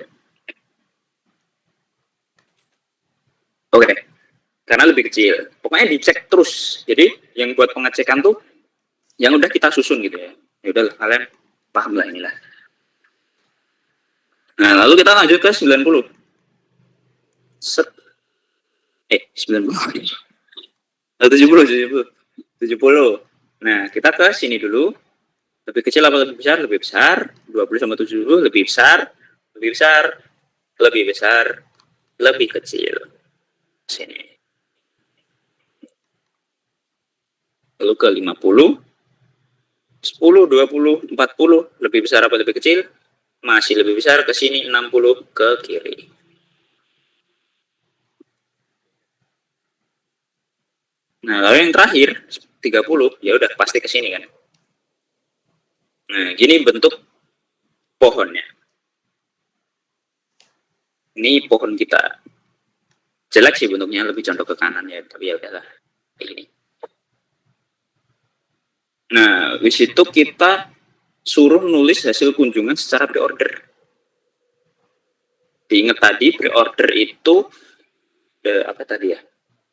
Speaker 2: Oke. Karena lebih kecil. Pokoknya dicek terus. Jadi, yang buat pengecekan tuh yang udah kita susun gitu ya. Ya udah kalian paham lah inilah. Nah, lalu kita lanjut ke 90. Set. 90. 70. Nah, kita ke sini dulu. Lebih kecil apa lebih besar? Lebih besar. 20 sama 70 lebih besar. Lebih besar. Lebih besar. Lebih kecil. Sini. Lalu ke 50. 10, 20, 40. Lebih besar apa lebih kecil? Masih lebih besar ke sini 60 ke kiri. Nah, lalu yang terakhir 30 ya udah pasti ke sini kan. Nah, gini bentuk pohonnya. Ini pohon kita. Jelek sih bentuknya, lebih condong ke kanan ya, tapi ya udahlah. Kayak gini. Nah, di situ kita suruh nulis hasil kunjungan secara pre-order. Diingat tadi pre-order itu apa tadi ya?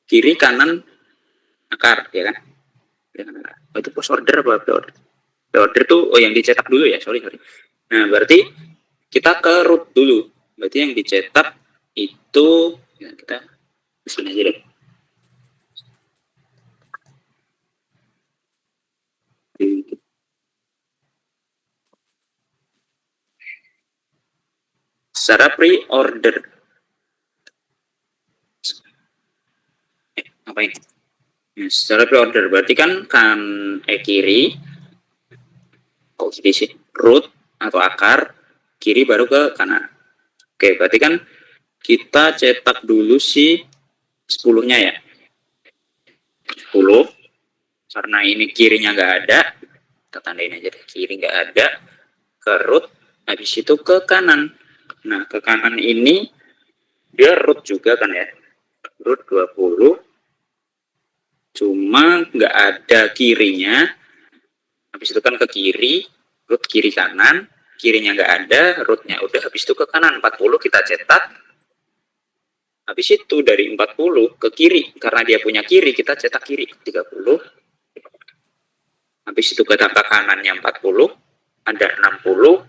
Speaker 2: Kiri kanan akar ya kan? Oh, itu post order apa pre-order? Pre-order tuh yang dicetak dulu ya, sorry. Nah, berarti kita ke root dulu. Berarti yang dicetak itu ya kita disini aja deh. Secara pre-order. Apa ini? Ya, secara pre-order berarti kan kiri kok gini sih? Root atau akar, kiri baru ke kanan. Oke, berarti kan kita cetak dulu si 10-nya ya. 10 karena ini kirinya nggak ada, kita tandain aja deh, kiri nggak ada, ke root, habis itu ke kanan. Nah, ke kanan ini dia root juga kan ya, root 20 cuma nggak ada kirinya. Habis itu kan ke kiri, root kiri kanan, kirinya nggak ada, rootnya udah, habis itu ke kanan 40 kita cetak. Habis itu dari 40 ke kiri, karena dia punya kiri, kita cetak kiri 30. Habis itu ke kanannya 40, ada 60.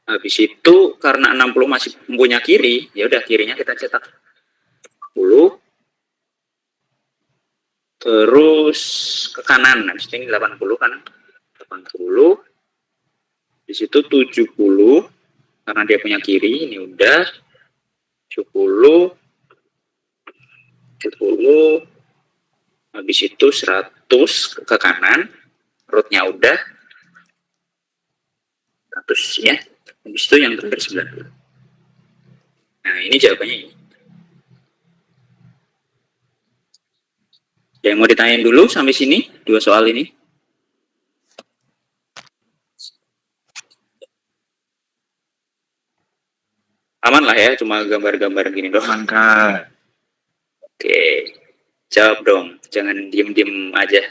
Speaker 2: Habis itu karena 60 masih punya kiri, ya udah kirinya kita cetak 10. Terus ke kanan, habis ini 80 kan, 80. Di situ 70 karena dia punya kiri, ini udah 70. 70. Habis itu 100 ke kanan, rootnya udah 100 ya. Habis itu yang terakhir 90. Nah, ini jawabannya ini. Yang mau ditanyain dulu sampai sini, 2 soal ini? Aman lah ya, cuma gambar-gambar gini doang.
Speaker 3: Aman, Kak.
Speaker 2: Oke, jawab dong, jangan diem-diem aja.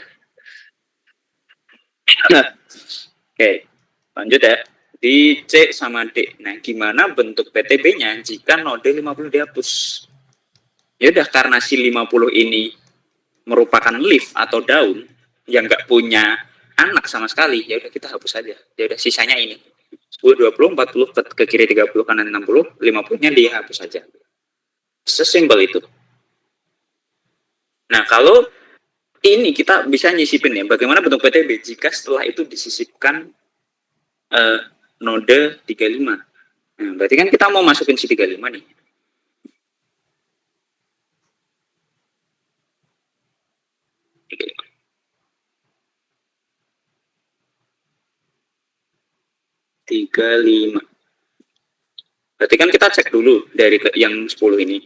Speaker 2: Oke, lanjut ya. Di C sama D. Nah, gimana bentuk PTB-nya jika node 50 dihapus? Ya udah, karena si 50 ini merupakan leaf atau daun yang nggak punya anak sama sekali, ya udah kita hapus aja. Ya udah, sisanya ini 10, 20, 40 ke kiri 30, kanan 60, 50-nya dihapus aja. Sesimpel itu. Nah, kalau ini kita bisa nyisipin ya, bagaimana bentuk PTB jika setelah itu disisipkan node 35. Nah, berarti kan kita mau masukin si 35 nih. Tiga lima. Berarti kan kita cek dulu dari yang 10 ini.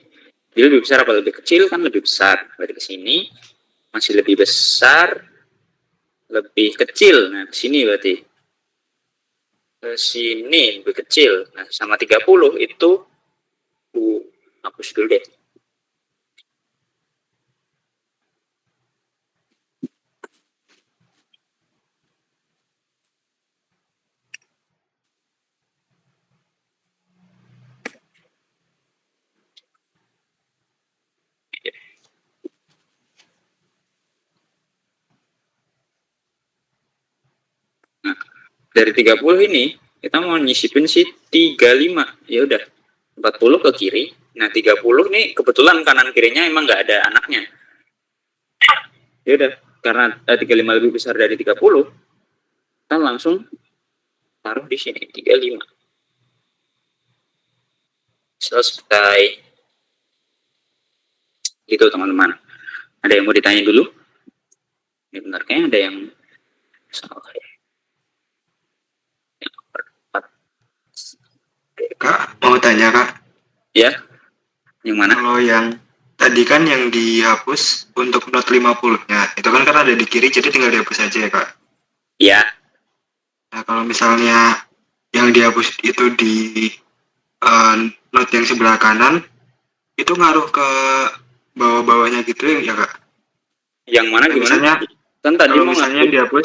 Speaker 2: Dia lebih besar apa lebih kecil? Kan lebih besar. Berarti ke sini masih lebih besar, lebih kecil. Nah, ke sini berarti. Ke sini lebih kecil. Nah, sama 30 itu hapus dulu deh. Nah, dari 30 ini kita mau nyisipin si 35. Ya udah, 40 ke kiri. Nah, 30 nih kebetulan kanan kirinya emang nggak ada anaknya. Ya udah, karena 35 lebih besar dari 30, kita langsung taruh di sini 35. Selesai. Gitu teman-teman. Ada yang mau ditanya dulu? Ini bentar, kayaknya ada yang salah ya.
Speaker 3: Kak, mau tanya, Kak.
Speaker 2: Ya, yang mana?
Speaker 3: Kalau yang tadi kan yang dihapus untuk not 50-nya, itu kan karena ada di kiri, jadi tinggal dihapus aja ya, Kak.
Speaker 2: Ya,
Speaker 3: Nah, kalau misalnya yang dihapus itu di not yang sebelah kanan, itu ngaruh ke bawah-bawahnya gitu ya, Kak?
Speaker 2: yang mana
Speaker 3: Nah,
Speaker 2: gimana?
Speaker 3: misalnya,
Speaker 2: Kan tadi
Speaker 3: kalau
Speaker 2: mau
Speaker 3: misalnya
Speaker 2: ngatur.
Speaker 3: dihapus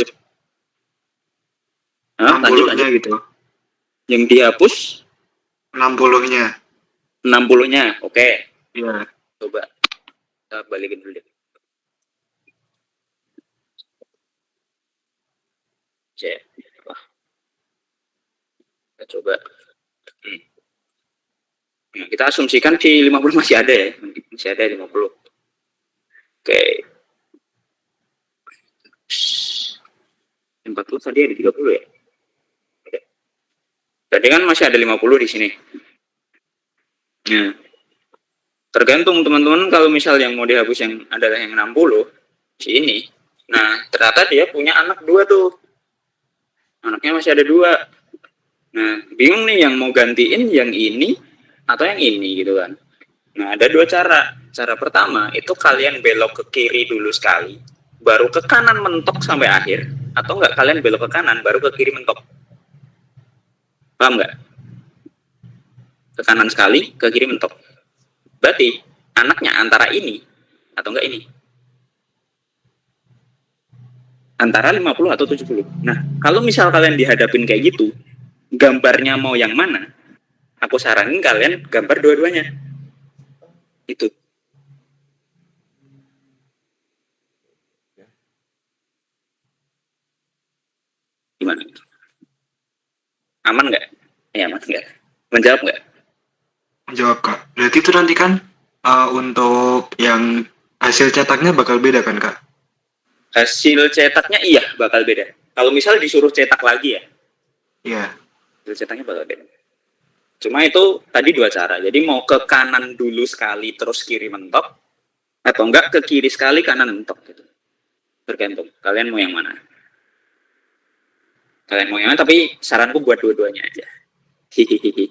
Speaker 2: Hah, lanjut.
Speaker 3: 60-nya gitu,
Speaker 2: Yang dihapus
Speaker 3: 60-nya.
Speaker 2: 60-nya. Oke,
Speaker 3: Iya.
Speaker 2: coba kita balikin dulu deh. Cek. Wah, kita coba. Nah, kita asumsikan si 50 masih ada ya. Masih ada 50. Oke. 40 tadi ada 30 ya? Oke. Tadi kan masih ada 50 di sini. Nah, tergantung teman-teman, kalau misal yang mau dihapus yang adalah yang 60, si ini. Nah, ternyata dia punya anak 2 tuh. Anaknya masih ada 2. Nah, bingung nih yang mau gantiin yang ini atau yang ini gitu kan. Nah, ada 2 cara. Cara pertama itu kalian belok ke kiri dulu sekali, baru ke kanan mentok sampai akhir, atau enggak kalian belok ke kanan baru ke kiri mentok. Paham nggak? Ke kanan sekali, ke kiri mentok. Berarti anaknya antara ini atau enggak ini. antara 50 atau 70. Nah, kalau misal kalian dihadapin kayak gitu, gambarnya mau yang mana? Aku saranin kalian gambar dua-duanya. Itu. Gimana? Aman nggak? Aman nggak? Menjawab nggak?
Speaker 3: Jawab Kak. Berarti itu nanti kan untuk yang hasil cetaknya bakal beda kan Kak?
Speaker 2: Hasil cetaknya iya bakal beda. Kalau misal disuruh cetak lagi ya,
Speaker 3: Iya.
Speaker 2: hasil cetaknya bakal beda. Cuma itu tadi dua cara. Jadi mau ke kanan dulu sekali terus kiri mentok, atau enggak ke kiri sekali kanan mentok gitu. Tergantung. Kalian mau yang mana? Kalian mau yang mana? Tapi saranku buat dua-duanya aja. Hihihi.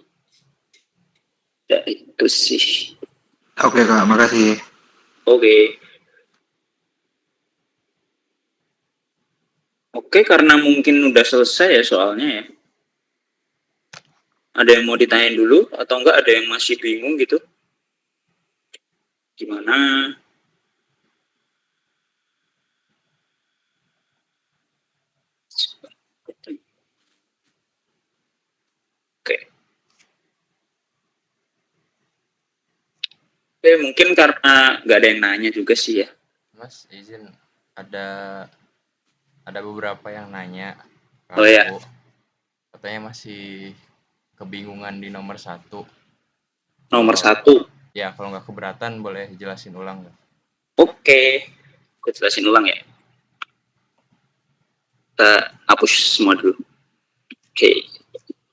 Speaker 2: Ya itu sih.
Speaker 3: Oke Kak, makasih.
Speaker 2: Oke. Oke, karena mungkin udah selesai ya soalnya ya. Ada yang mau ditanyain dulu atau enggak ada yang masih bingung gitu? Gimana? Oke. Oke, mungkin karena nggak ada yang nanya juga sih ya.
Speaker 1: Mas, izin ada beberapa yang nanya ke
Speaker 2: Oh ya.
Speaker 1: aku. Katanya masih kebingungan di nomor 1.
Speaker 2: Nomor
Speaker 1: Kalau-
Speaker 2: 1.
Speaker 1: Ya, kalau nggak keberatan boleh jelasin ulang nggak?
Speaker 2: Oke. Aku jelasin ulang ya. Kita hapus semua dulu. Oke.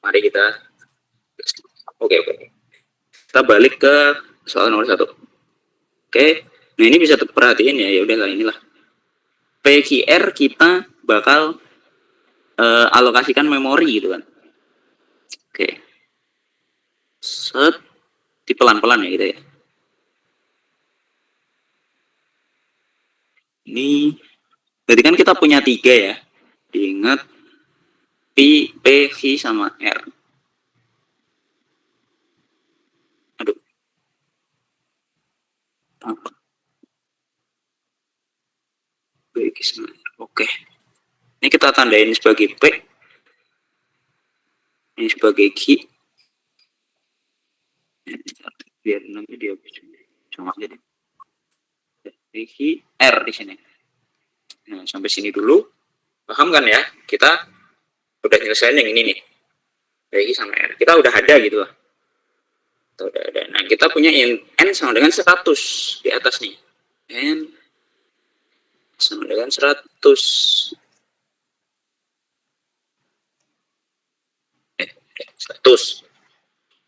Speaker 2: Mari kita. Oke. Kita balik ke soal nomor 1. Oke. Nah ini bisa perhatiin ya. Ya udahlah inilah. PQR kita bakal alokasikan memori gitu kan. Oke. Set. Di pelan-pelan ya gitu ya. Ini. Berarti kan kita punya 3 ya. Diingat. P, P, V, sama R. Aduh. P, Q, sama R. Oke. Ini kita tandain sebagai P. Ini sebagai Q. Biar nanti dia bisa sama aja deh. Q, R di sini. Nah, sampai sini dulu. Paham kan ya? Kita udah nyelesain yang ini nih. Q sama R. Kita udah ada gitu lah. Udah ada. Nah, kita punya N sama dengan 100 di atas nih. N sama dengan 100. 100.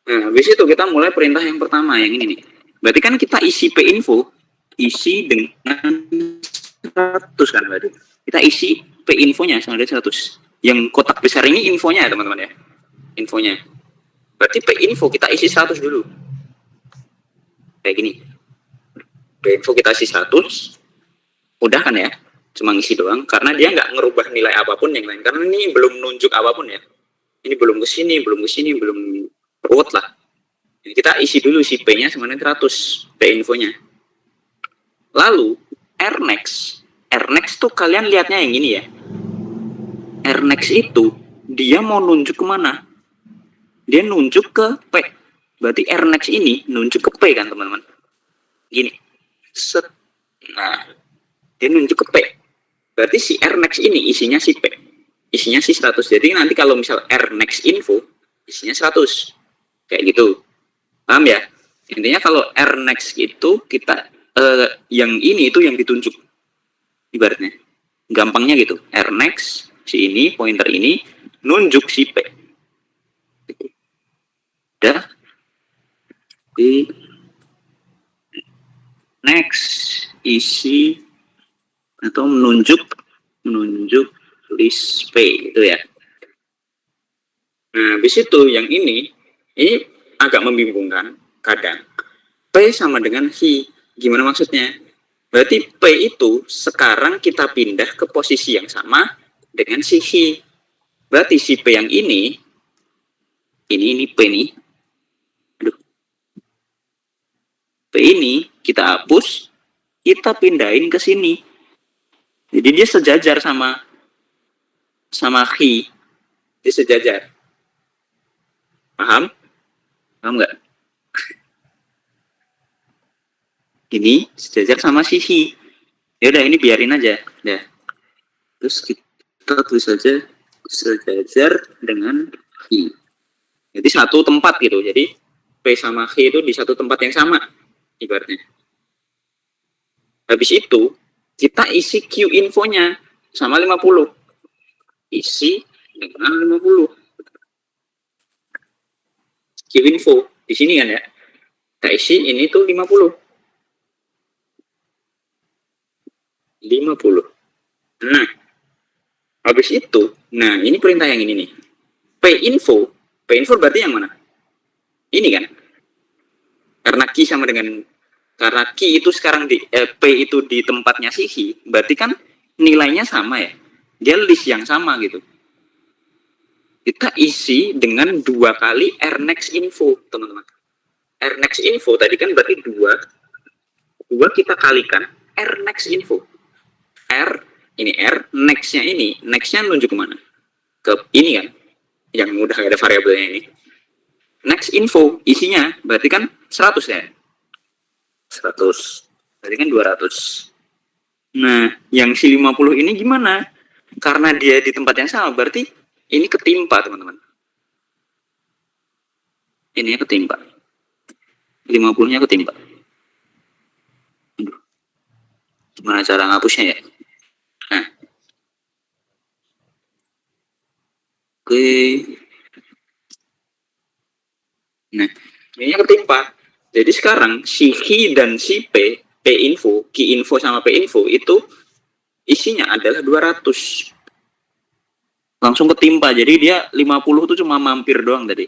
Speaker 2: Nah, habis itu kita mulai perintah yang pertama, yang ini nih. Berarti kan kita isi P-info, isi dengan 100 kan berarti. Kita isi P-infonya sama dengan 100. Yang kotak besar ini infonya ya teman-teman ya. Infonya. Berarti P-info kita isi 100 dulu. Kayak gini. P-info kita isi 100. Udah kan ya. Cuma ngisi doang. Karena dia nggak ngerubah nilai apapun yang lain. Karena ini belum nunjuk apapun ya. Ini belum kesini, belum ruwet lah. Jadi kita isi dulu si P-nya sama dengan 100. P-infonya. Lalu, Rnext. Rnext tuh kalian lihatnya yang ini ya. Rnext itu, dia mau nunjuk kemana? Dia nunjuk ke P. Berarti Rnext ini nunjuk ke P kan teman-teman. Gini. Set. Nah, dia nunjuk ke P. Berarti si Rnext ini isinya si P. Isinya si 100. Jadi nanti kalau misal Rnext info, isinya 100. Kayak gitu. Paham ya? Intinya kalau Rnext itu kita yang ini itu yang ditunjuk. Ibaratnya. Gampangnya gitu. Rnext, si ini, pointer ini, nunjuk si P. Udah. Di next isi atau menunjuk list P gitu ya. Nah, habis itu yang ini agak membingungkan kadang. P sama dengan Hi. Gimana maksudnya? Berarti P itu sekarang kita pindah ke posisi yang sama dengan si Hi. Berarti si P yang ini P nih. Aduh. P ini kita hapus, kita pindahin ke sini. Jadi dia sejajar sama key. Dia sejajar. Paham? Paham nggak? Ini sejajar sama si key. Ya udah, ini biarin aja. Ya. Terus kita tulis saja sejajar dengan key. Jadi satu tempat gitu. Jadi P sama key itu di satu tempat yang sama ibaratnya. Habis itu kita isi Q infonya sama 50. Isi dengan 50. Q info di sini kan ya. Kita isi ini tuh 50. 50. Nah, habis itu, nah ini perintah yang ini nih. P info berarti yang mana? Ini kan. Karena key itu sekarang P itu di tempatnya si key, berarti kan nilainya sama ya. Dia list yang sama gitu. Kita isi dengan 2 kali rnext info, teman-teman. Rnext info tadi kan berarti 2 kita kalikan rnext info. Ini nextnya nunjuk kemana? Ke ini kan, yang udah gak ada variabelnya ini. Next info isinya berarti kan 100 ya. 100. Berarti kan 200. Nah, yang si 50 ini gimana? Karena dia di tempat yang sama, berarti ini ketimpa, teman-teman. Ini ketimpa. 50-nya ketimpa. Aduh. Gimana cara ngapusnya ya? Nah. Oke. Nah, ini ketimpa. Jadi sekarang si key dan si P info, key info sama P info itu isinya adalah 200. Langsung ketimpa. Jadi dia 50 itu cuma mampir doang tadi.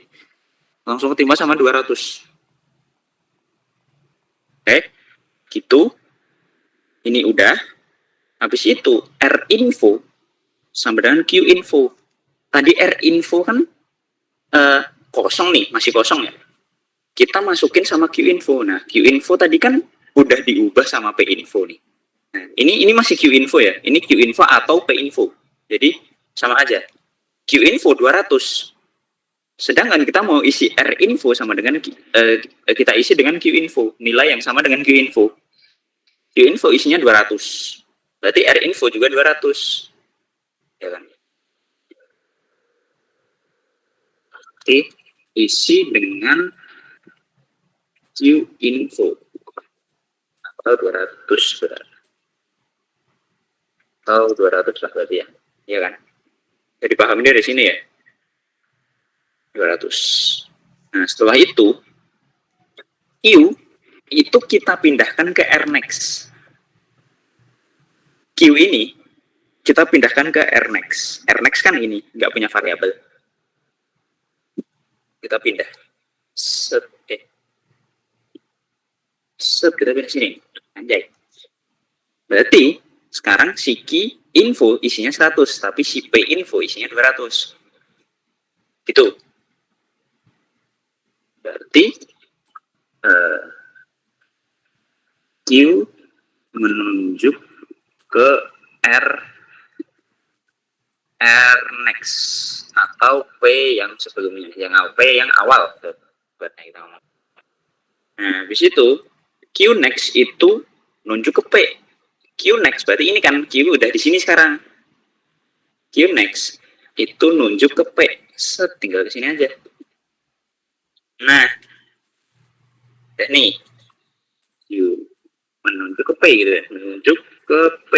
Speaker 2: Langsung ketimpa sama 200. Oke, gitu. Ini udah. Habis itu R info sama dengan Q info. Tadi R info kan kosong nih, masih kosong ya. Kita masukin sama Q info. Nah, Q info tadi kan udah diubah sama P info nih. Nah, ini masih Q info ya. Ini Q info atau P info. Jadi sama aja. Q info 200. Sedangkan kita mau isi R info sama dengan kita isi dengan Q info, nilai yang sama dengan Q info. Q info isinya 200. Berarti R info juga 200. Ya kan? Oke, isi dengan Q info atau 200 berarti. Atau 200 lah berarti ya. Iya kan? Jadi paham ini dari sini ya. 200. Nah, setelah itu Q itu kita pindahkan ke rnext. Q ini kita pindahkan ke rnext. Rnext kan ini nggak punya variabel. Kita pindah. Set kita pindah sini. Anjay. Berarti sekarang si key info isinya 100, tapi si P info isinya 200. Gitu. Berarti Q menunjuk ke R next atau P yang sebelumnya, P yang awal. Nah, habis itu Q next itu nunjuk ke P. Q next berarti ini kan Q udah di sini sekarang. Q next itu nunjuk ke P. Tinggal ke sini aja. Nah, nih Q menunjuk ke P gitu ya, menunjuk ke P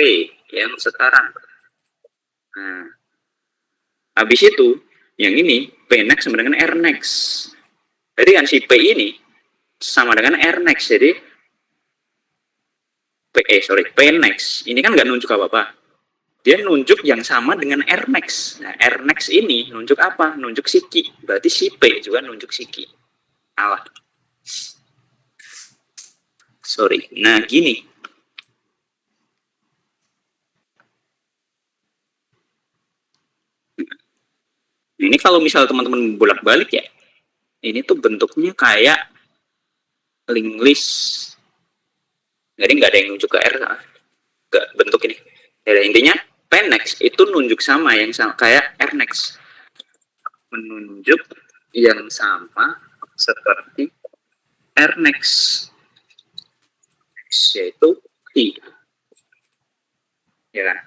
Speaker 2: yang sekarang. Nah, habis itu yang ini P next sama dengan R next. Jadi kan si P ini sama dengan R next. Jadi P next ini kan nggak nunjuk apa-apa. Dia nunjuk yang sama dengan R next. Nah, R next ini nunjuk apa? Nunjuk si key. Berarti si P juga nunjuk si key. Alah. Sorry. Nah, gini. Ini kalau misal teman-teman bolak-balik ya, ini tuh bentuknya kayak linked list. Jadi nggak ada yang nunjuk ke R, nggak bentuk ini. Ya, intinya Pnex itu nunjuk sama yang sama kayak Rnex, menunjuk yang sama seperti Rnex, yaitu T, ya kan?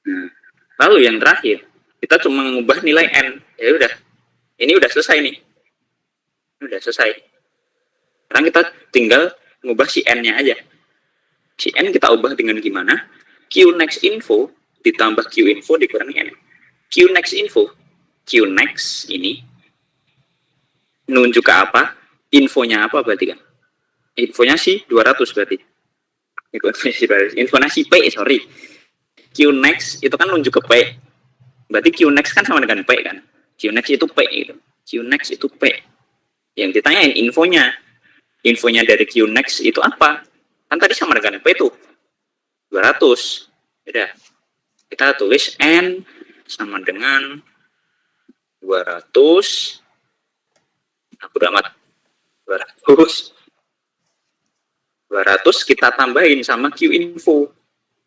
Speaker 2: Nah, lalu yang terakhir kita cuma mengubah nilai n, ya udah, ini udah selesai nih, udah selesai. Sekarang kita tinggal mengubah si n-nya aja. Si n kita ubah dengan gimana? Qnext info ditambah Qinfo dikurangi n. Qnext info, Qnext ini nunjuk ke apa? Infonya apa berarti kan? Infonya sih 200 berarti. Infonya si P, sorry. Qnext itu kan nunjuk ke P. Berarti Qnext kan sama dengan P kan? Qnext itu P gitu. Qnext itu P. Yang ditanyain infonya. Infonya dari Qnext itu apa? Kan tadi sama dengan P tuh. 200. Udah. Kita tulis N sama dengan 200. Aku amat. 200 kita tambahin sama Qinfo.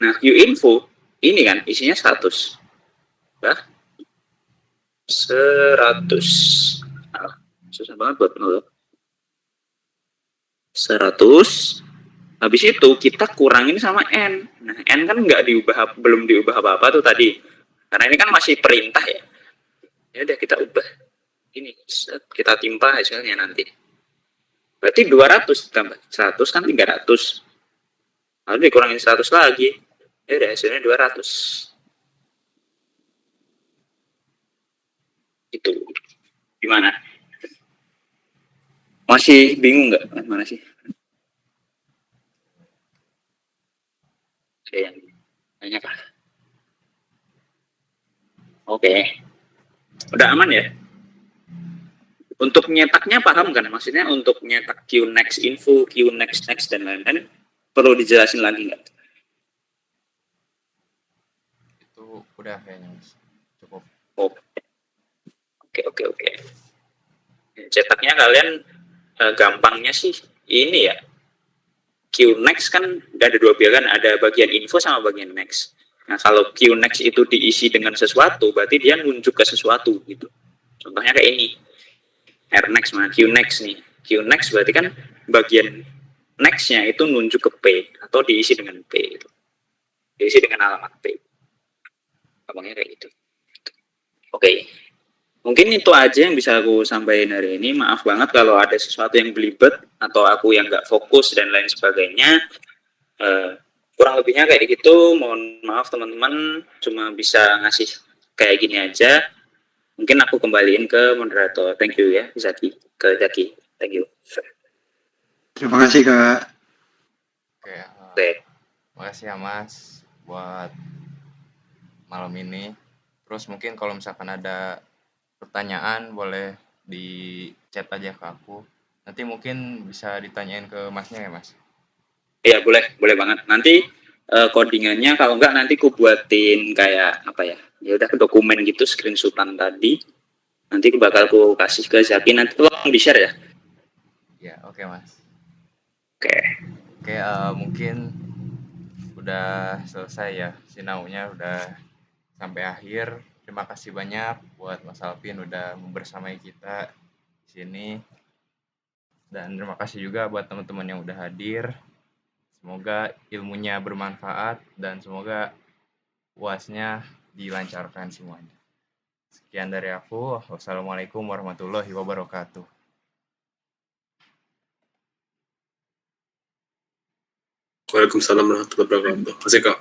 Speaker 2: Nah, Qinfo ini kan isinya 100. Nah, 100. Susah banget buat nol. 100. Habis itu kita kurangin sama N. Nah, N kan belum diubah apa-apa tuh tadi. Karena ini kan masih perintah ya. Ya udah kita ubah. Ini kita timpa hasilnya nanti. Berarti 200 tambah 100 kan 300. Lalu dikurangin 100 lagi. Ya udah hasilnya 200. Itu gimana? Masih bingung nggak? Mana sih? Kayaknya kah? Oke. Udah aman ya? Untuk nyetaknya paham kan? Maksudnya untuk nyetak Qnext info, Qnext next dan lain-lain perlu dijelasin lagi nggak?
Speaker 1: Itu udah kayaknya Mas. Cukup.
Speaker 2: Oke. Cetaknya kalian gampangnya sih ini ya. Qnext kan ada dua bagian, ada bagian info sama bagian next. Nah, kalau Qnext itu diisi dengan sesuatu, berarti dia nunjuk ke sesuatu gitu. Contohnya kayak ini. Rnext mana? Qnext nih. Qnext berarti kan bagian next-nya itu nunjuk ke P atau diisi dengan P gitu. Diisi dengan alamat P. Gampangnya kayak gitu. Oke. Mungkin itu aja yang bisa aku sampaikan hari ini. Maaf banget kalau ada sesuatu yang belibet atau aku yang nggak fokus dan lain sebagainya. Kurang lebihnya kayak gitu. Mohon maaf teman-teman, cuma bisa ngasih kayak gini aja. Mungkin aku kembaliin ke moderator. Thank you ya, Zaki. Ke Zaki. Thank you.
Speaker 3: Terima kasih Kak.
Speaker 1: Oke. Makasih ya Mas buat malam ini. Terus mungkin kalau misalkan ada pertanyaan boleh di chat aja ke aku. Nanti mungkin bisa ditanyain ke Masnya ya Mas.
Speaker 2: Iya boleh banget. Nanti codingannya kalau enggak nanti aku buatin kayak apa ya? Ya udah dokumen gitu screenshotan tadi. Nanti bakal aku kasih ke Zaki. Nanti tolong di share ya.
Speaker 1: Ya oke Mas.
Speaker 2: Oke.
Speaker 1: Mungkin udah selesai ya sinaunya udah sampai akhir. Terima kasih banyak buat Mas Alvin udah membersamai kita di sini. Dan terima kasih juga buat teman-teman yang udah hadir. Semoga ilmunya bermanfaat dan semoga UASnya dilancarkan semuanya. Sekian dari aku. Wassalamualaikum warahmatullahi wabarakatuh.
Speaker 4: Waalaikumsalam warahmatullahi wabarakatuh. Masih Kak.